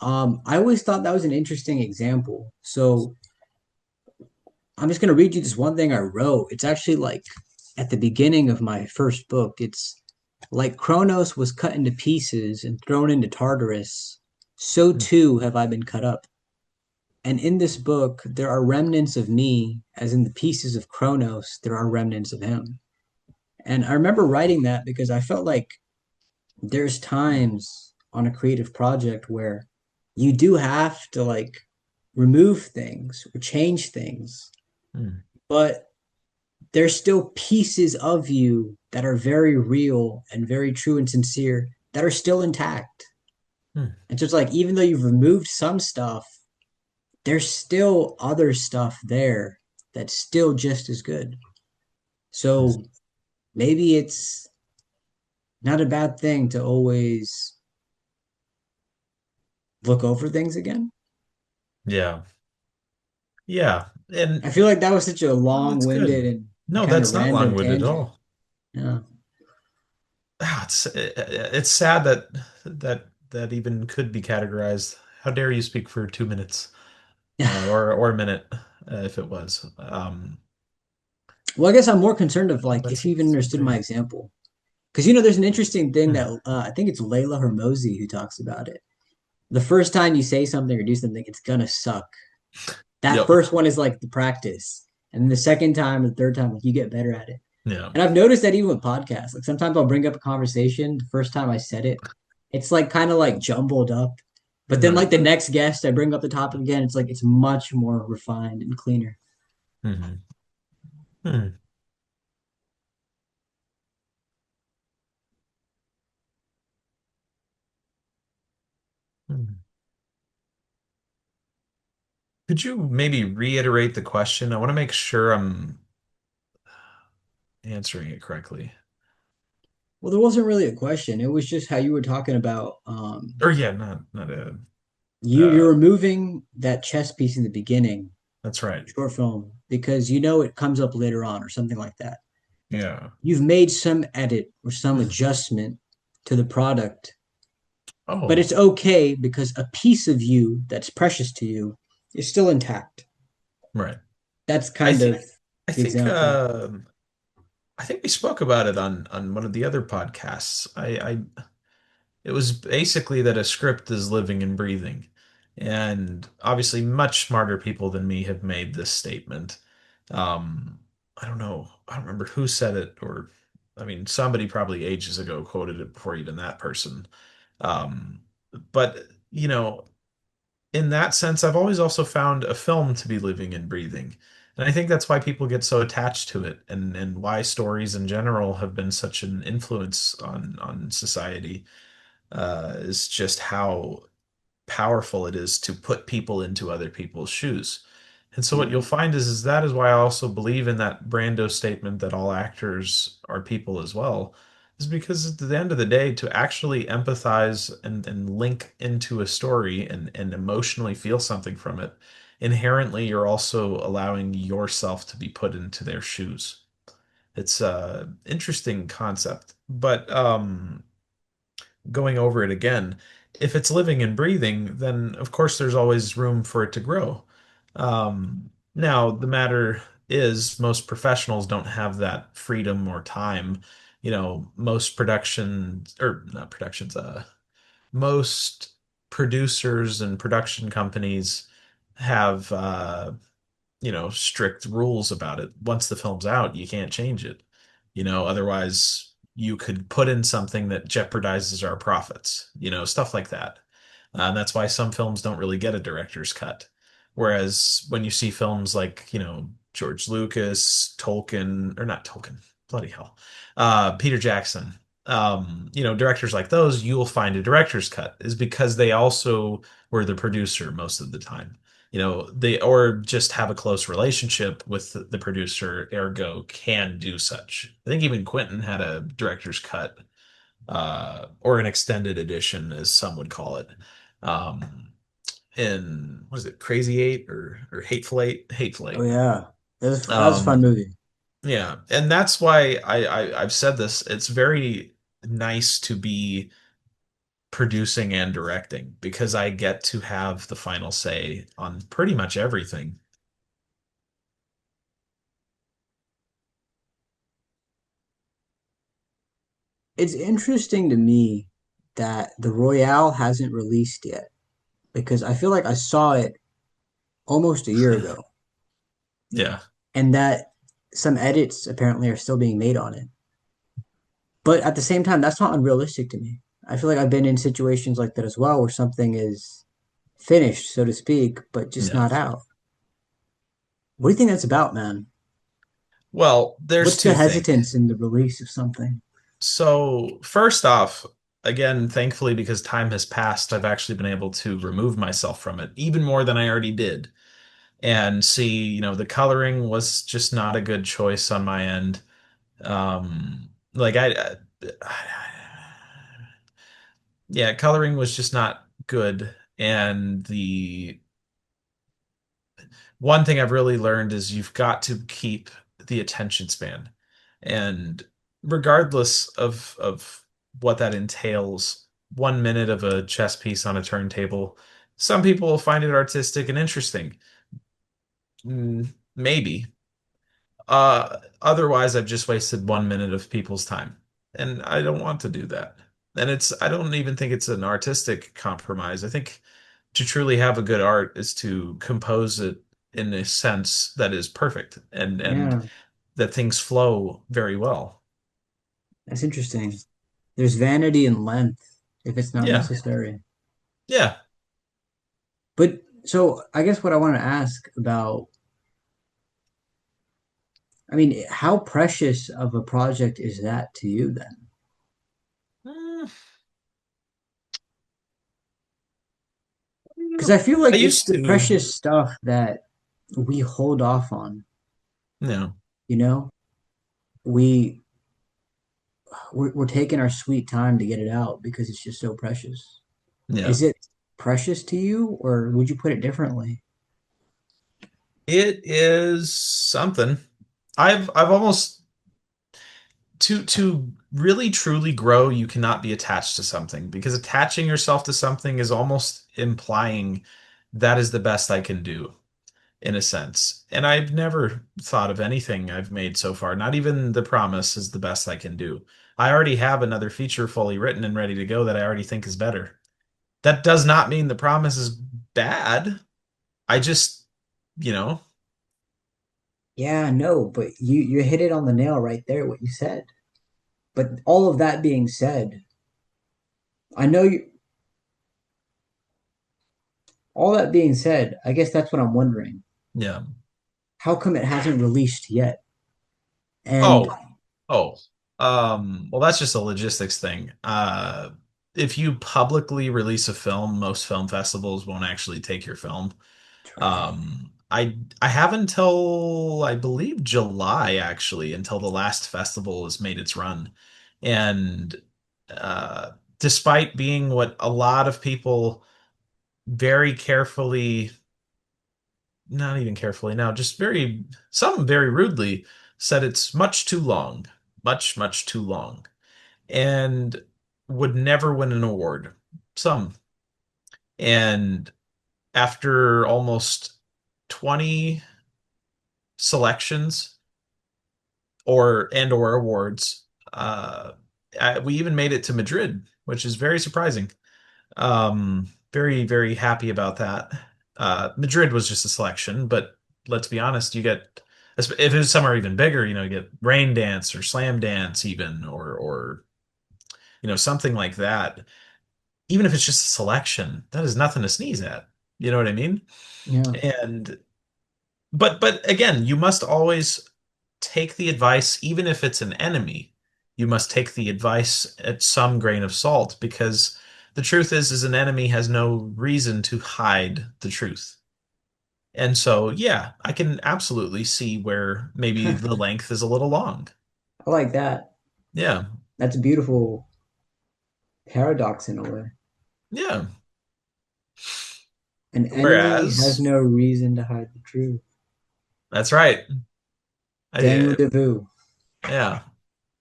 I always thought that was an interesting example. So I'm just gonna read you this one thing I wrote. It's actually like at the beginning of my first book. It's like Kronos was cut into pieces and thrown into Tartarus, so Hmm. too have I been cut up. And in this book, there are remnants of me, as in the pieces of Kronos, there are remnants of him. And I remember writing that because I felt like there's times on a creative project where you do have to like remove things or change things, Hmm. but there's still pieces of you that are very real and very true and sincere that are still intact. Hmm. And so it's like, even though you've removed some stuff, there's still other stuff there that's still just as good. So maybe it's not a bad thing to always look over things again. Yeah. Yeah. And I feel like that was such a no, that's long-winded good. and No, kind of that's not random long-winded at tangent. all. Yeah. It's sad that even could be categorized. How dare you speak for 2 minutes, or a minute, if it was. Well, I guess I'm more concerned of No, like if that's you even it's understood my great. example. Because there's an interesting thing Hmm. that I think it's Layla Hermosi who talks about it. The first time you say something or do something, it's gonna suck. That Yep. first one is like the practice, and the second time, the third time, like you get better at it. Yeah. And I've noticed that even with podcasts, like sometimes I'll bring up a conversation. The first time I said it, it's like kind of like jumbled up. But then Right. like the next guest, I bring up the topic again. It's like it's much more refined and cleaner. Hmm. Hmm. Hmm. Could you maybe reiterate the question? I want to make sure I'm answering it correctly. Well, there wasn't really a question. It was just how you were talking about Or yeah, not a you're removing that chess piece in the beginning, that's right. short film, because it comes up later on or something like that. Yeah. You've made some edit or some adjustment to the product, but Oh, it's okay because a piece of you that's precious to you is still intact. right. That's I kind think of I the think example. I think we spoke about it on one of the other podcasts. I it was basically that a script is living and breathing. And obviously much smarter people than me have made this statement. I don't know. I don't remember who said it, or I mean somebody probably ages ago quoted it before even that person. Um, but in that sense, I've always also found a film to be living and breathing. And I think that's why people get so attached to it, and why stories in general have been such an influence on society, is just how powerful it is to put people into other people's shoes. And so what Yeah. you'll find is that is why I also believe in that Brando statement that all actors are people as well, is because at the end of the day, to actually empathize and link into a story and emotionally feel something from it, inherently you're also allowing yourself to be put into their shoes. It's a interesting concept, but going over it again, if it's living and breathing, then of course there's always room for it to grow. Now, the matter is, most professionals don't have that freedom or time. Most productions, or not productions, most producers and production companies have strict rules about it. Once the film's out, you can't change it. Otherwise you could put in something that jeopardizes our profits, stuff like that. And that's why some films don't really get a director's cut. Whereas when you see films like, George Lucas, Tolkien, or not Tolkien, bloody hell, Peter Jackson, directors like those, you'll find a director's cut is because they also were the producer most of the time. They or just have a close relationship with the producer, ergo can do such. I think even Quentin had a director's cut, or an extended edition, as some would call it. Um, in what is it, Crazy Eight or Hateful Eight? Hateful Oh Eight. yeah, that was a fun Um, movie. yeah, and that's why I've said this. It's very nice to be producing and directing because I get to have the final say on pretty much everything. It's interesting to me that the Royale hasn't released yet because I feel like I saw it almost a year ago, Yeah. and that some edits apparently are still being made on it. But at the same time, that's not unrealistic to me. I feel like I've been in situations like that as well, where something is finished, so to speak, but just Yeah. not out. What do you think that's about, man? Well, there's What's the two things. hesitance in the release of something? So, first off, again, thankfully, because time has passed, I've actually been able to remove myself from it, even more than I already did, and see, the coloring was just not a good choice on my end. Like yeah, coloring was just not good, and the one thing I've really learned is you've got to keep the attention span. And regardless of what that entails, 1 minute of a chess piece on a turntable, some people will find it artistic and interesting. Maybe. Otherwise, I've just wasted 1 minute of people's time. And I don't want to do that. And I don't even think it's an artistic compromise. I think to truly have a good art is to compose it in a sense that is perfect and Yeah, that things flow very well. that's interesting. There's vanity in length if it's not Yeah. necessary. Yeah. But so I guess what I want to ask about, I mean, how precious of a project is that to you then? Mm, Because I feel I like it's used the to, precious stuff that we hold off on, no. you know? We we're taking our sweet time to get it out because it's just so precious. Yeah. Is it precious to you, or would you put it differently? It is something. I've almost to really truly grow, you cannot be attached to something because attaching yourself to something is almost implying that is the best I can do in a sense. And I've never thought of anything I've made so far, not even The Promise is the best I can do. I already have another feature fully written and ready to go that I already think is better. That does not mean The Promise is bad. I just, you know, Yeah, no, but you hit it on the nail right there, what you said. But all of that being said, I know you. All that being said, I guess that's what I'm wondering. yeah. How come it hasn't released yet? And Oh, oh. Well, that's just a logistics thing. If you publicly release a film, most film festivals won't actually take your film. true. I have until I believe July actually until the last festival has made its run, and uh, despite being what a lot of people very carefully, not even carefully now, just very some very rudely said it's much too long, much, much too long, and would never win an award. Some. And after almost 20 selections or awards, we even made it to Madrid, which is very surprising. Very, very happy about that. Madrid was just a selection, but let's be honest, you get if it was somewhere even bigger, you get Rain Dance or Slam Dance even or something like that. Even if it's just a selection, that is nothing to sneeze at. You know what I mean? Yeah. And but again, you must always take the advice, even if it's an enemy. You must take the advice at some grain of salt because the truth is an enemy has no reason to hide the truth. And so, yeah, I can absolutely see where maybe the I length is a little long. like that. Yeah. That's a beautiful paradox in a way. Yeah. An enemy has Whereas, no reason to hide the truth. that's right. Daniel I, DeVous. yeah.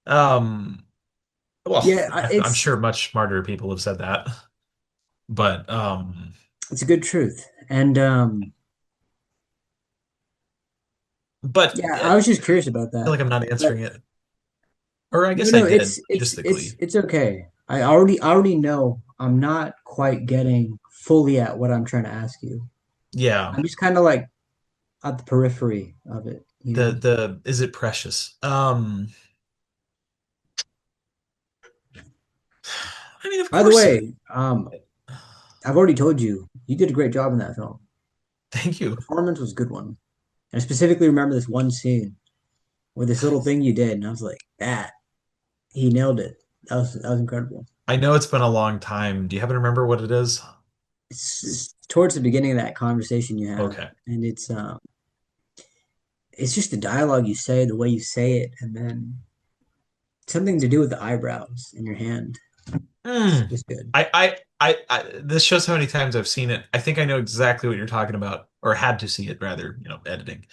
Um, well, Yeah, I'm sure much smarter people have said that, but it's a good truth. And but yeah, I I was just curious about feel that. like I'm not But answering it. Or I no, guess I no, did it's logistically. it's okay. I already know I'm not quite getting fully at what I'm trying to ask you. Yeah. I'm just kind of like at the periphery of it, you know. The is it precious? I mean, of By the course it is. way, I've already told you you did a great job in that film. Thank you. Performance was a good one. And I specifically remember this one scene with this little thing you did, and I was like, that he nailed it. That was incredible. I know it's been a long time. Do you happen to remember what it is? It's towards the beginning of that conversation you have, Okay. and it's just the dialogue you say, the way you say it, and then something to do with the eyebrows in your hand. It's Mm. just good. This shows how many times I've seen it. I think I know exactly what you're talking about, or had to see it rather, editing.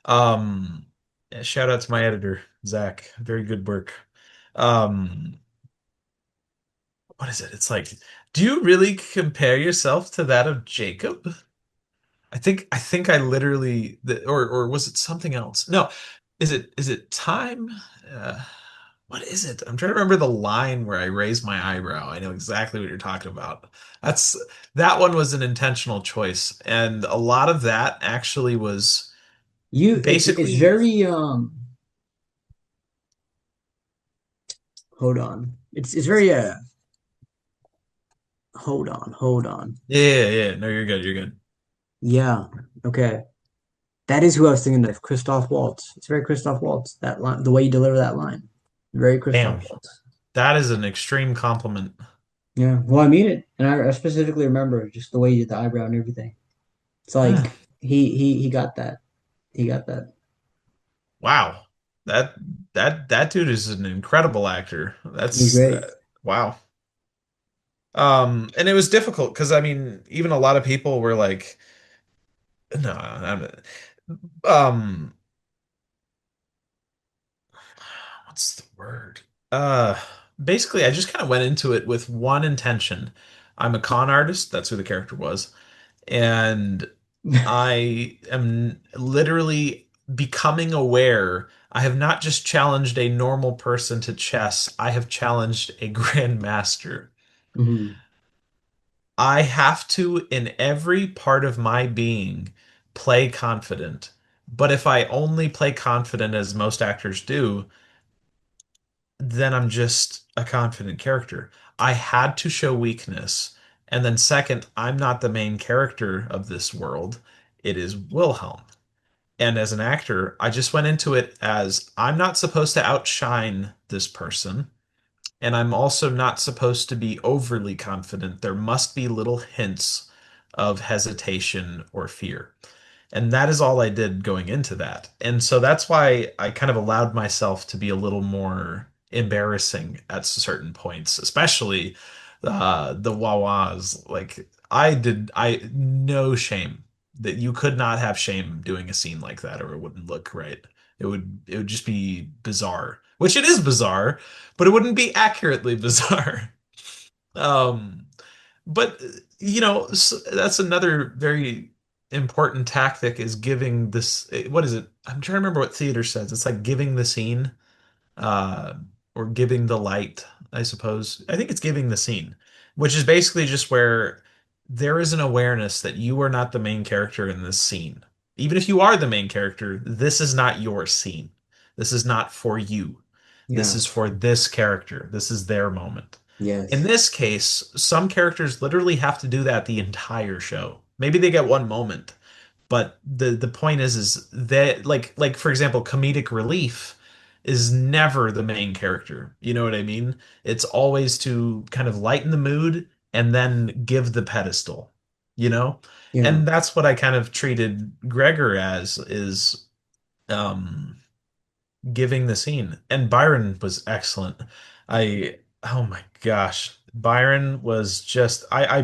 Um, yeah, shout out to my editor, Zach. Very good work. Um, what is it? It's like, do you really compare yourself to that of Jacob? I think I literally or was it something else? No. Is it time? Uh, what is it? I'm trying to remember the line where I raised my eyebrow. I know exactly what you're talking about. That's that one was an intentional choice, and a lot of that actually was It's basically very hold on. It's very hold on. yeah, yeah, yeah. No, you're good. You're good. Yeah. Okay. That is who I was thinking of, Christoph Waltz. It's very Christoph Waltz, that line, the way you deliver that line. Very Christoph Damn, Waltz. that is an extreme compliment. Yeah. Well, I mean it. And I specifically remember just the way you did the eyebrow and everything. It's Mm, like he got that. He got that. wow, that that dude is an incredible actor. He's That's great. wow. And it was difficult because I mean, even a lot of people were like, "No, um, what's the word? Uh, basically, I just kind of went into it with one intention. I'm a con artist. That's who the character was, and I am literally becoming aware. I have not just challenged a normal person to chess. I have challenged a grandmaster. Mhm. I have to, in every part of my being, play confident. But if I only play confident as most actors do, then I'm just a confident character. I had to show weakness. And then, second, I'm not the main character of this world. It is Wilhelm. And as an actor, I just went into it as I'm not supposed to outshine this person. And I'm also not supposed to be overly confident. There must be little hints of hesitation or fear. And that is all I did going into that. And so that's why I kind of allowed myself to be a little more embarrassing at certain points, especially the wah-wahs. Like I no shame that you could not have shame doing a scene like that or it wouldn't look right. It would just be bizarre, which it is bizarre, but it wouldn't be accurately bizarre. Um, but that's another very important tactic is giving this, what is it? I'm trying to remember what theater says. It's like giving the scene, uh, or giving the light, I suppose. I think it's giving the scene, which is basically just where there is an awareness that you are not the main character in this scene. Even if you are the main character, this is not your scene. This is not for you. This Yeah. is for this character. This is their moment. In Yes. this case, some characters literally have to do that the entire show. Maybe they get one moment, but the point is that like for example, comedic relief is never the main character. You know what I mean? It's always to kind of lighten the mood and then give the pedestal, you know? Yeah. And that's what I kind of treated Gregor as is um giving the scene. And Byron was excellent. Oh my gosh. Byron was just I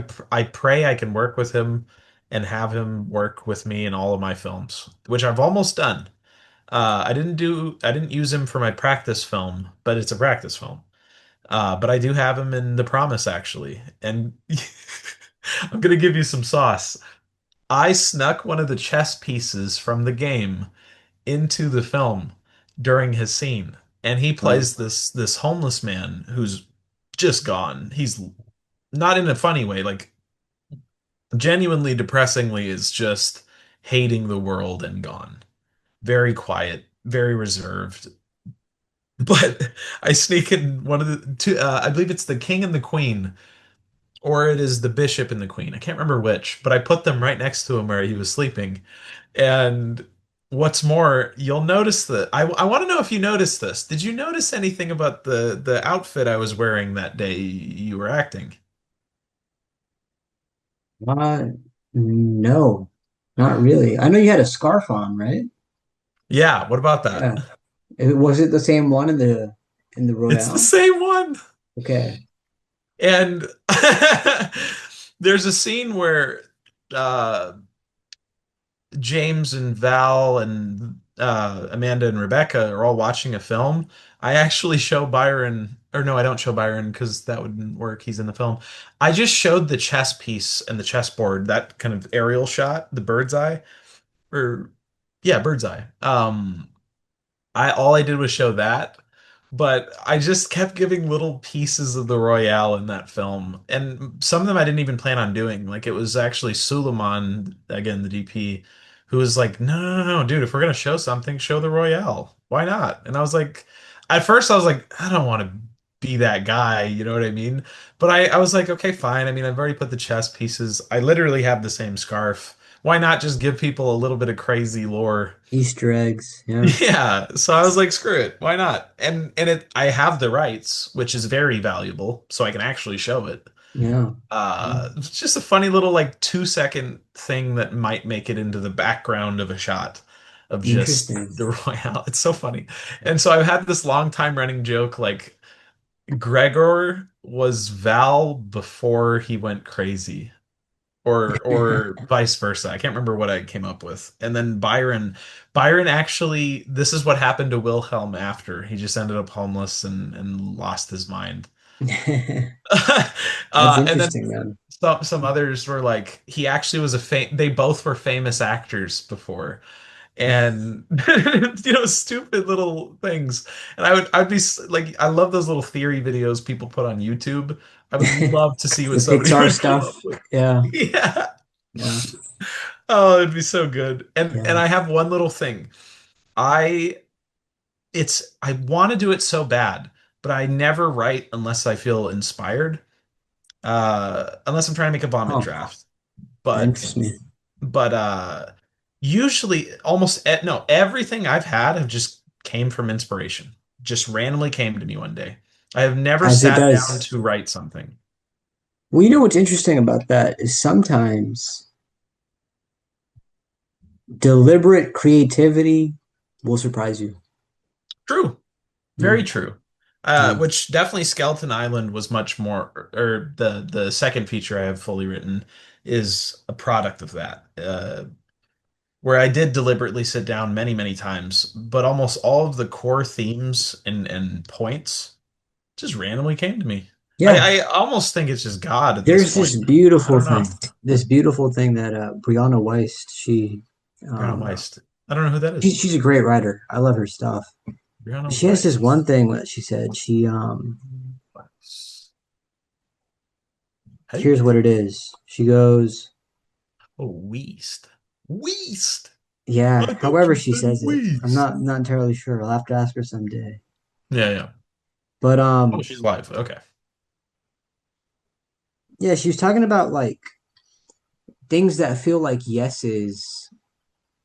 pray I can work with him and have him work with me in all of my films, which I've almost done. I didn't use him for my practice film, but it's a practice film. But I do have him in The Promise actually. And I'm gonna give you some sauce. I snuck one of the chess pieces from the game into the film during his scene, and he Wow. plays this homeless man who's just gone. He's not in a funny way, like genuinely depressingly is just hating the world and gone. Very quiet, very reserved. But I sneak in one of the two, I believe it's the king and the queen, or it is the bishop and the queen. I can't remember which, but I put them right next to him where he was sleeping. And what's more, you'll notice that I want to know if you noticed this. Did you notice anything about the outfit I was wearing that day you were acting? Uh, no, not really. I know you had a scarf on, right? Yeah, what about that? Yeah. Was it the same one in the It's the Royale? same one. Okay. And there's a scene where uh James and Val and Amanda and Rebecca are all watching a film. I actually show Byron, or no, I don't show Byron because that wouldn't work. He's in the film. I just showed the chess piece and the chessboard, that kind of aerial shot, the bird's eye, or yeah, bird's eye. I all I did was show that, but I just kept giving little pieces of the Royale in that film, and some of them I didn't even plan on doing. Like it was actually Suleiman, again, the DP, who was like, "No, no, no, no, dude, if we're gonna show something, show the Royale. Why not?" And I was like, at first I was like, I don't want to be that guy, you know what I mean? But I was like, okay, fine. I mean, I've already put the chess pieces. I literally have the same scarf. Why not just give people a little bit of crazy lore? Easter eggs. Yeah. Yeah, so I was like, screw it, why not? And it I have the rights, which is very valuable, so I can actually show it. Yeah. Yeah. It's just a funny little like 2 second thing that might make it into the background of a shot of just Interesting. the Royale. It's so funny. And so I've had this long time running joke like Gregor was Val before he went crazy or vice versa. I can't remember what I came up with. And then Byron actually, this is what happened to Wilhelm after. He just ended up homeless and lost his mind. That's And then interesting, man. some others were like, he actually was they both were famous actors before. And stupid little things. And I'd be like, I love those little theory videos people put on YouTube. I would love to see what The somebody Pixar would come up stuff. with. Yeah. Yeah. Yeah. Oh, it'd be so good. And Yeah. I have one little thing. I I want to do it so bad, but I never write unless I feel inspired. Unless I'm trying to make a vomit Oh, draft. that But interests me. but usually no, everything I've had have just came from inspiration. Just randomly came to me one day. I have never As it sat down does. to write something. Well, you know what's interesting about that is sometimes deliberate creativity will surprise you. True. Yeah. Very true. Yeah. Which definitely Skeleton Island was much more, or the second feature I have fully written is a product of that. where I did deliberately sit down many, many times, but almost all of the core themes and points just randomly came to me. Yeah, I almost think it's just God at this there's point. I don't know. this beautiful thing that Brianna Weist, Brianna um, Weist. I don't know who that is. she's a great writer. I love her stuff. Brianna She has this Weist. one thing that she said. Weist. How do you Here's what it is. She goes, Oh, Weist. Weist. yeah. I thought However you she said says it, I'm Weist. not entirely sure. I'll have to ask her someday. Yeah, yeah. But Oh, she's live. Okay. yeah, she was talking about like things that feel like yeses.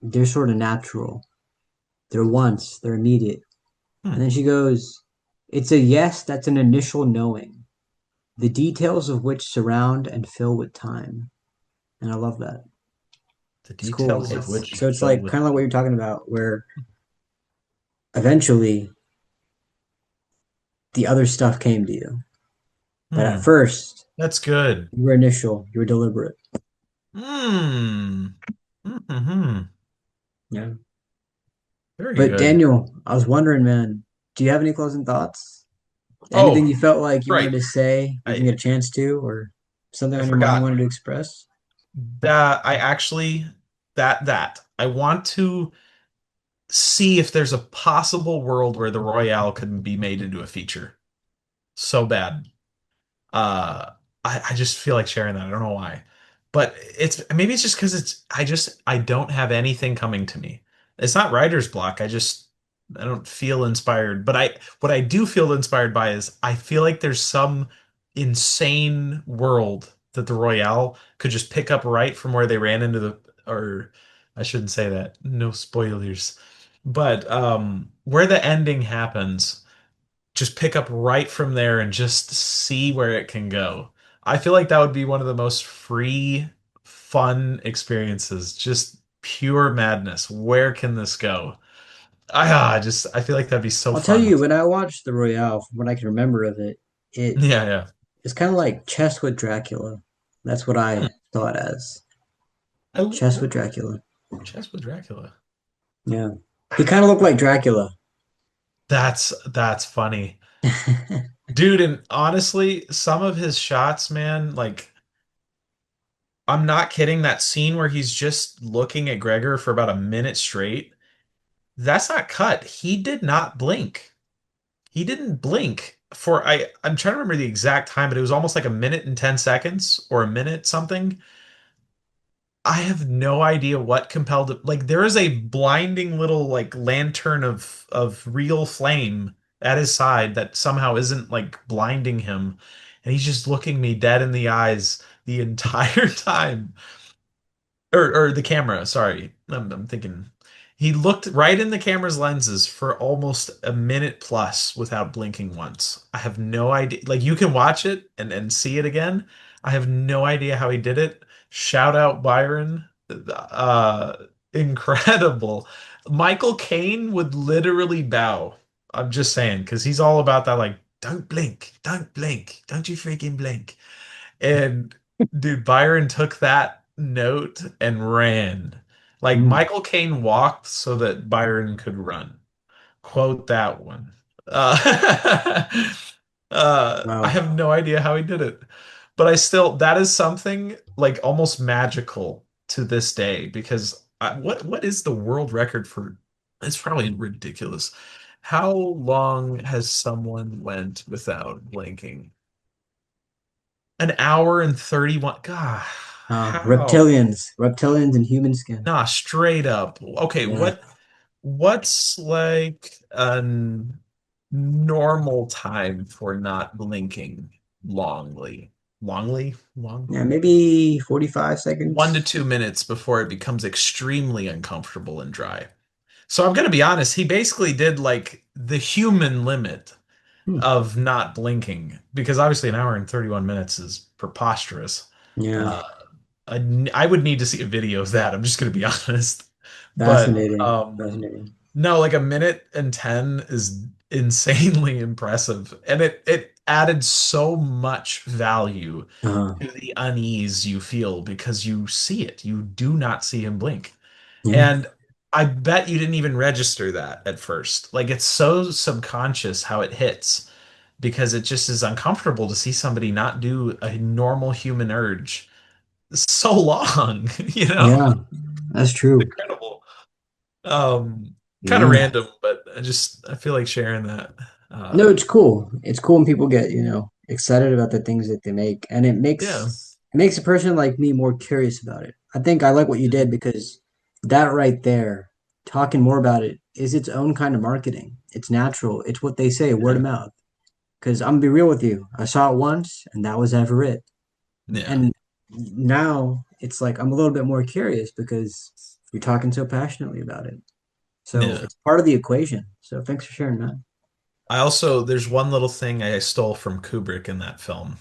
They're sort of natural. They're once. They're immediate. And Hmm. then she goes, it's a yes that's an initial knowing, the details of which surround and fill with time. And I love that. The It's cool. details of It's which so it's fill like with. kind of like what you're talking about, where eventually the other stuff came to you. But at Hmm. first, That's good. you were initial, you were deliberate. Hmm. Hmm. Yeah. Very But good. Daniel, I was wondering, man, do you have any closing thoughts? Anything Oh, you felt like you wanted right. to say, you didn't I get a chance to, or something I on your mind you forgot wanted to express? that I actually that I want to see if there's a possible world where the Royale could be made into a feature. So bad. Uh, I just feel like sharing that. I don't know why, but maybe it's just because I don't have anything coming to me. It's not writer's block. I don't feel inspired. But what I do feel inspired by is I feel like there's some insane world that the Royale could just pick up right from where they ran into or I shouldn't say that. No spoilers. But where the ending happens just pick up right from there and just see where it can go. I feel like that would be one of the most free, fun experiences. Just pure madness. Where can this go? I feel like that'd be so I'll tell fun. you, when I watched The Royale, from what I can remember of it, it Yeah, yeah. it's kind of like chess with Dracula. That's what Hmm. I thought as chess with Dracula. Chess with Dracula. Yeah, he kind of looked like Dracula. That's funny. Dude, and honestly, some of his shots, man, like I'm not kidding, that scene where he's just looking at Gregor for about a minute straight, that's not cut. He did not blink. He didn't blink for I'm trying to remember the exact time, but it was almost like a minute and 10 seconds or a minute something. I have no idea what compelled it. Like there is a blinding little like lantern of real flame at his side that somehow isn't like blinding him. And he's just looking me dead in the eyes the entire time or the camera, sorry. I'm thinking he looked right in the camera's lenses for almost a minute plus without blinking once. I have no idea. Like you can watch it and see it again. I have no idea how he did it. Shout out Byron. Uh Incredible. Michael Caine would literally bow. I'm just saying, because he's all about that, like, don't blink, don't blink, don't you freaking blink. And dude, Byron took that note and ran. Like Mm, Michael Caine walked so that Byron could run. Quote that one. I wow. have no idea how he did it, but that is something like almost magical to this day because what is the world record for? It's probably ridiculous. How long has someone went without blinking? An hour and 31. God, how? Reptilians in human skin. Nah, straight up. Okay, Yeah. what's like a normal time for not blinking longly? Longly? Long? Yeah, maybe 45 1 to seconds. 2 minutes before it becomes extremely uncomfortable and dry. So I'm gonna be honest, he basically did like the human limit Hmm. of not blinking because obviously an hour and 31 minutes is preposterous. Yeah, Uh, I would need to see a video of that. I'm just going to be honest. But fascinating. Fascinating. no, like a minute and 10 is insanely impressive. And it added so much value Uh, to the unease you feel because you see it. You do not see him blink. Yeah. And I bet you didn't even register that at first. Like it's so subconscious how it hits because it just is uncomfortable to see somebody not do a normal human urge so long, you know? Yeah, that's true. Incredible. Um, Kind of Yeah. random, but I feel like sharing that. No, Uh, it's cool. It's cool when people get, excited about the things that they make, and it yeah. makes a person like me more curious about it. I think I like what you did Mhm. because that right there, talking more about it, is its own kind of marketing. It's natural. It's what they say, word of Yeah. mouth. Because I'm gonna be real with you. I saw it once, and that was ever it. Yeah. And now it's like I'm a little bit more curious because you're talking so passionately about it. So Yeah. it's part of the equation. So thanks for sharing that. There's one little thing I stole from Kubrick in that film.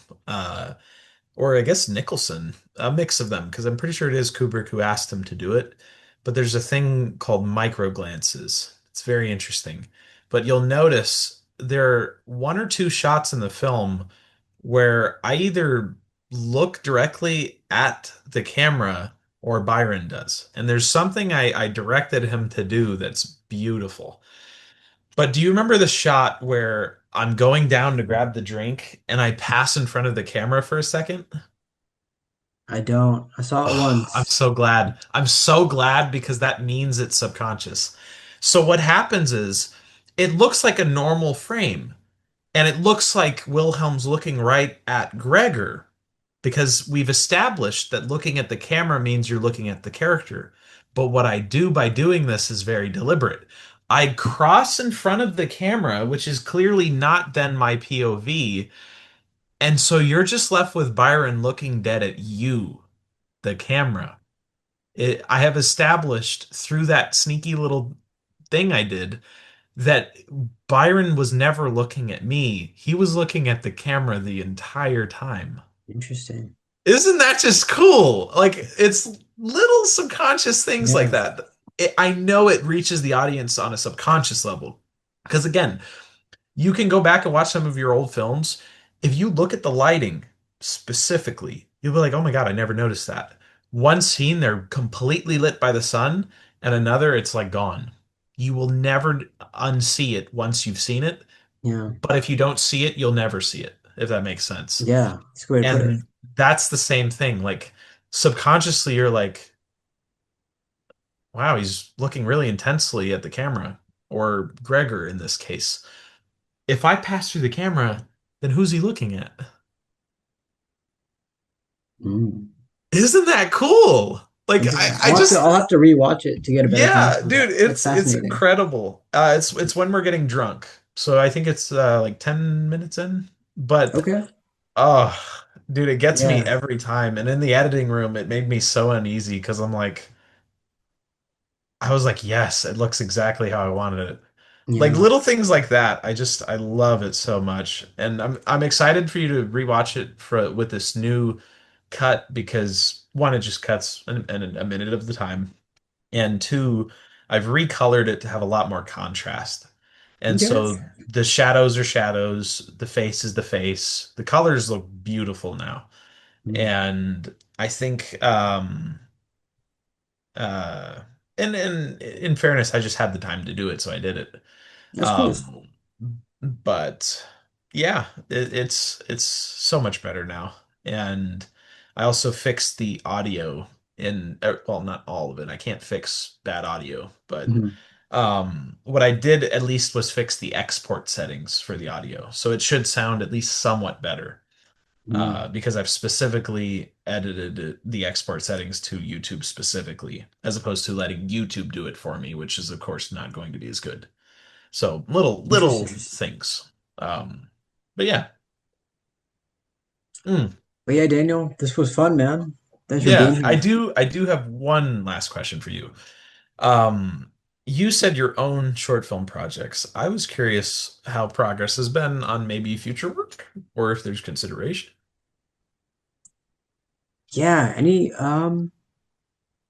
Or I guess Nicholson, a mix of them, because I'm pretty sure it is Kubrick who asked him to do it. But there's a thing called micro glances. It's very interesting. But you'll notice there are one or two shots in the film where I either look directly at the camera or Byron does. And there's something I directed him to do that's beautiful. But do you remember the shot where I'm going down to grab the drink and I pass in front of the camera for a second? I don't. I saw it Oh, I'm once. so glad. I'm so glad because that means it's subconscious. So what happens is it looks like a normal frame and it looks like Wilhelm's looking right at Gregor because we've established that looking at the camera means you're looking at the character. But what I do by doing this is very deliberate. I cross in front of the camera, which is clearly not then my POV, and so you're just left with Byron looking dead at you, the camera. I have established through that sneaky little thing I did that Byron was never looking at me. He was looking at the camera the entire time. Interesting. Isn't that just cool? Like it's little subconscious things like Yeah. that. I know it reaches the audience on a subconscious level. Because again, you can go back and watch some of your old films. If you look at the lighting specifically, you'll be like, oh my God, I never noticed that. One scene, they're completely lit by the sun, and another, it's like gone. You will never unsee it once you've seen it. Yeah. But if you don't see it, you'll never see it, if that makes sense. Yeah. That's a good way to put it. And that's the same thing. Like subconsciously, you're like, wow, he's looking really intensely at the camera, or Gregor in this case. If I pass through the camera, then who's he looking at? Mm. Isn't that cool? Like Interesting. I just I'll have to rewatch it to get a better yeah, grasp of that. dude, That's it's fascinating. incredible. It's when we're getting drunk. So I think it's like 10 minutes in. But Okay. oh, dude, it gets me Yeah. every time. And in the editing room, it made me so uneasy because I was like, yes, it looks exactly how I wanted it. Like Yeah. little things like that. I love it so much. And I'm excited for you to rewatch it for with this new cut because one, it just cuts in a minute of the time. And two, I've recolored it to have a lot more contrast. And Okay. so the shadows are shadows, the face is the face. The colors look beautiful now. Mm. And I think uh and in fairness, I just had the time to do it, so I did it. That's cool. Um, but yeah, it's so much better now. And I also fixed the audio in well, not all of it. I can't fix bad audio, but Mhm. what I did at least was fix the export settings for the audio. So it should sound at least somewhat better. Mm. Because I've specifically edited the export settings to YouTube specifically, as opposed to letting YouTube do it for me, which is of course not going to be as good. So little Interesting. things. But yeah. Mm. But yeah, Daniel, this was fun, man. Thanks for being Yeah, here. I do have one last question for you. Um, you said your own short film projects. I was curious how progress has been on maybe future work or if there's consideration. Yeah,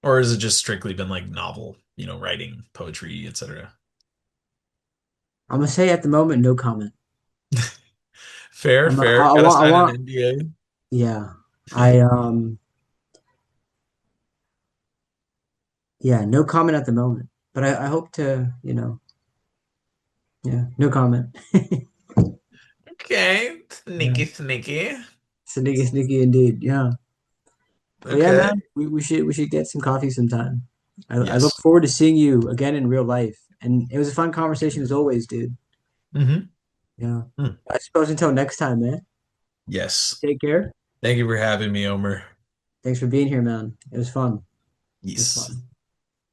Or has it just strictly been like novel, writing, poetry, etc.? I'm gonna say at the moment, no comment. Fair, fair. Gotta I sign an want, NDA. yeah. I Yeah, no comment at the moment. But I hope to, yeah, no comment. Okay, Yeah. sneaky, sneaky. Sneaky, sneaky indeed. Yeah. But yeah, Okay. man, we should get some coffee sometime. I look Yes. forward to seeing you again in real life. And it was a fun conversation as always, dude. Mm-hmm. Yeah. Hmm. I suppose until next time, man. Yes. Take care. Thank you for having me, Omer. Thanks for being here, man. It was fun. It was Yes. fun.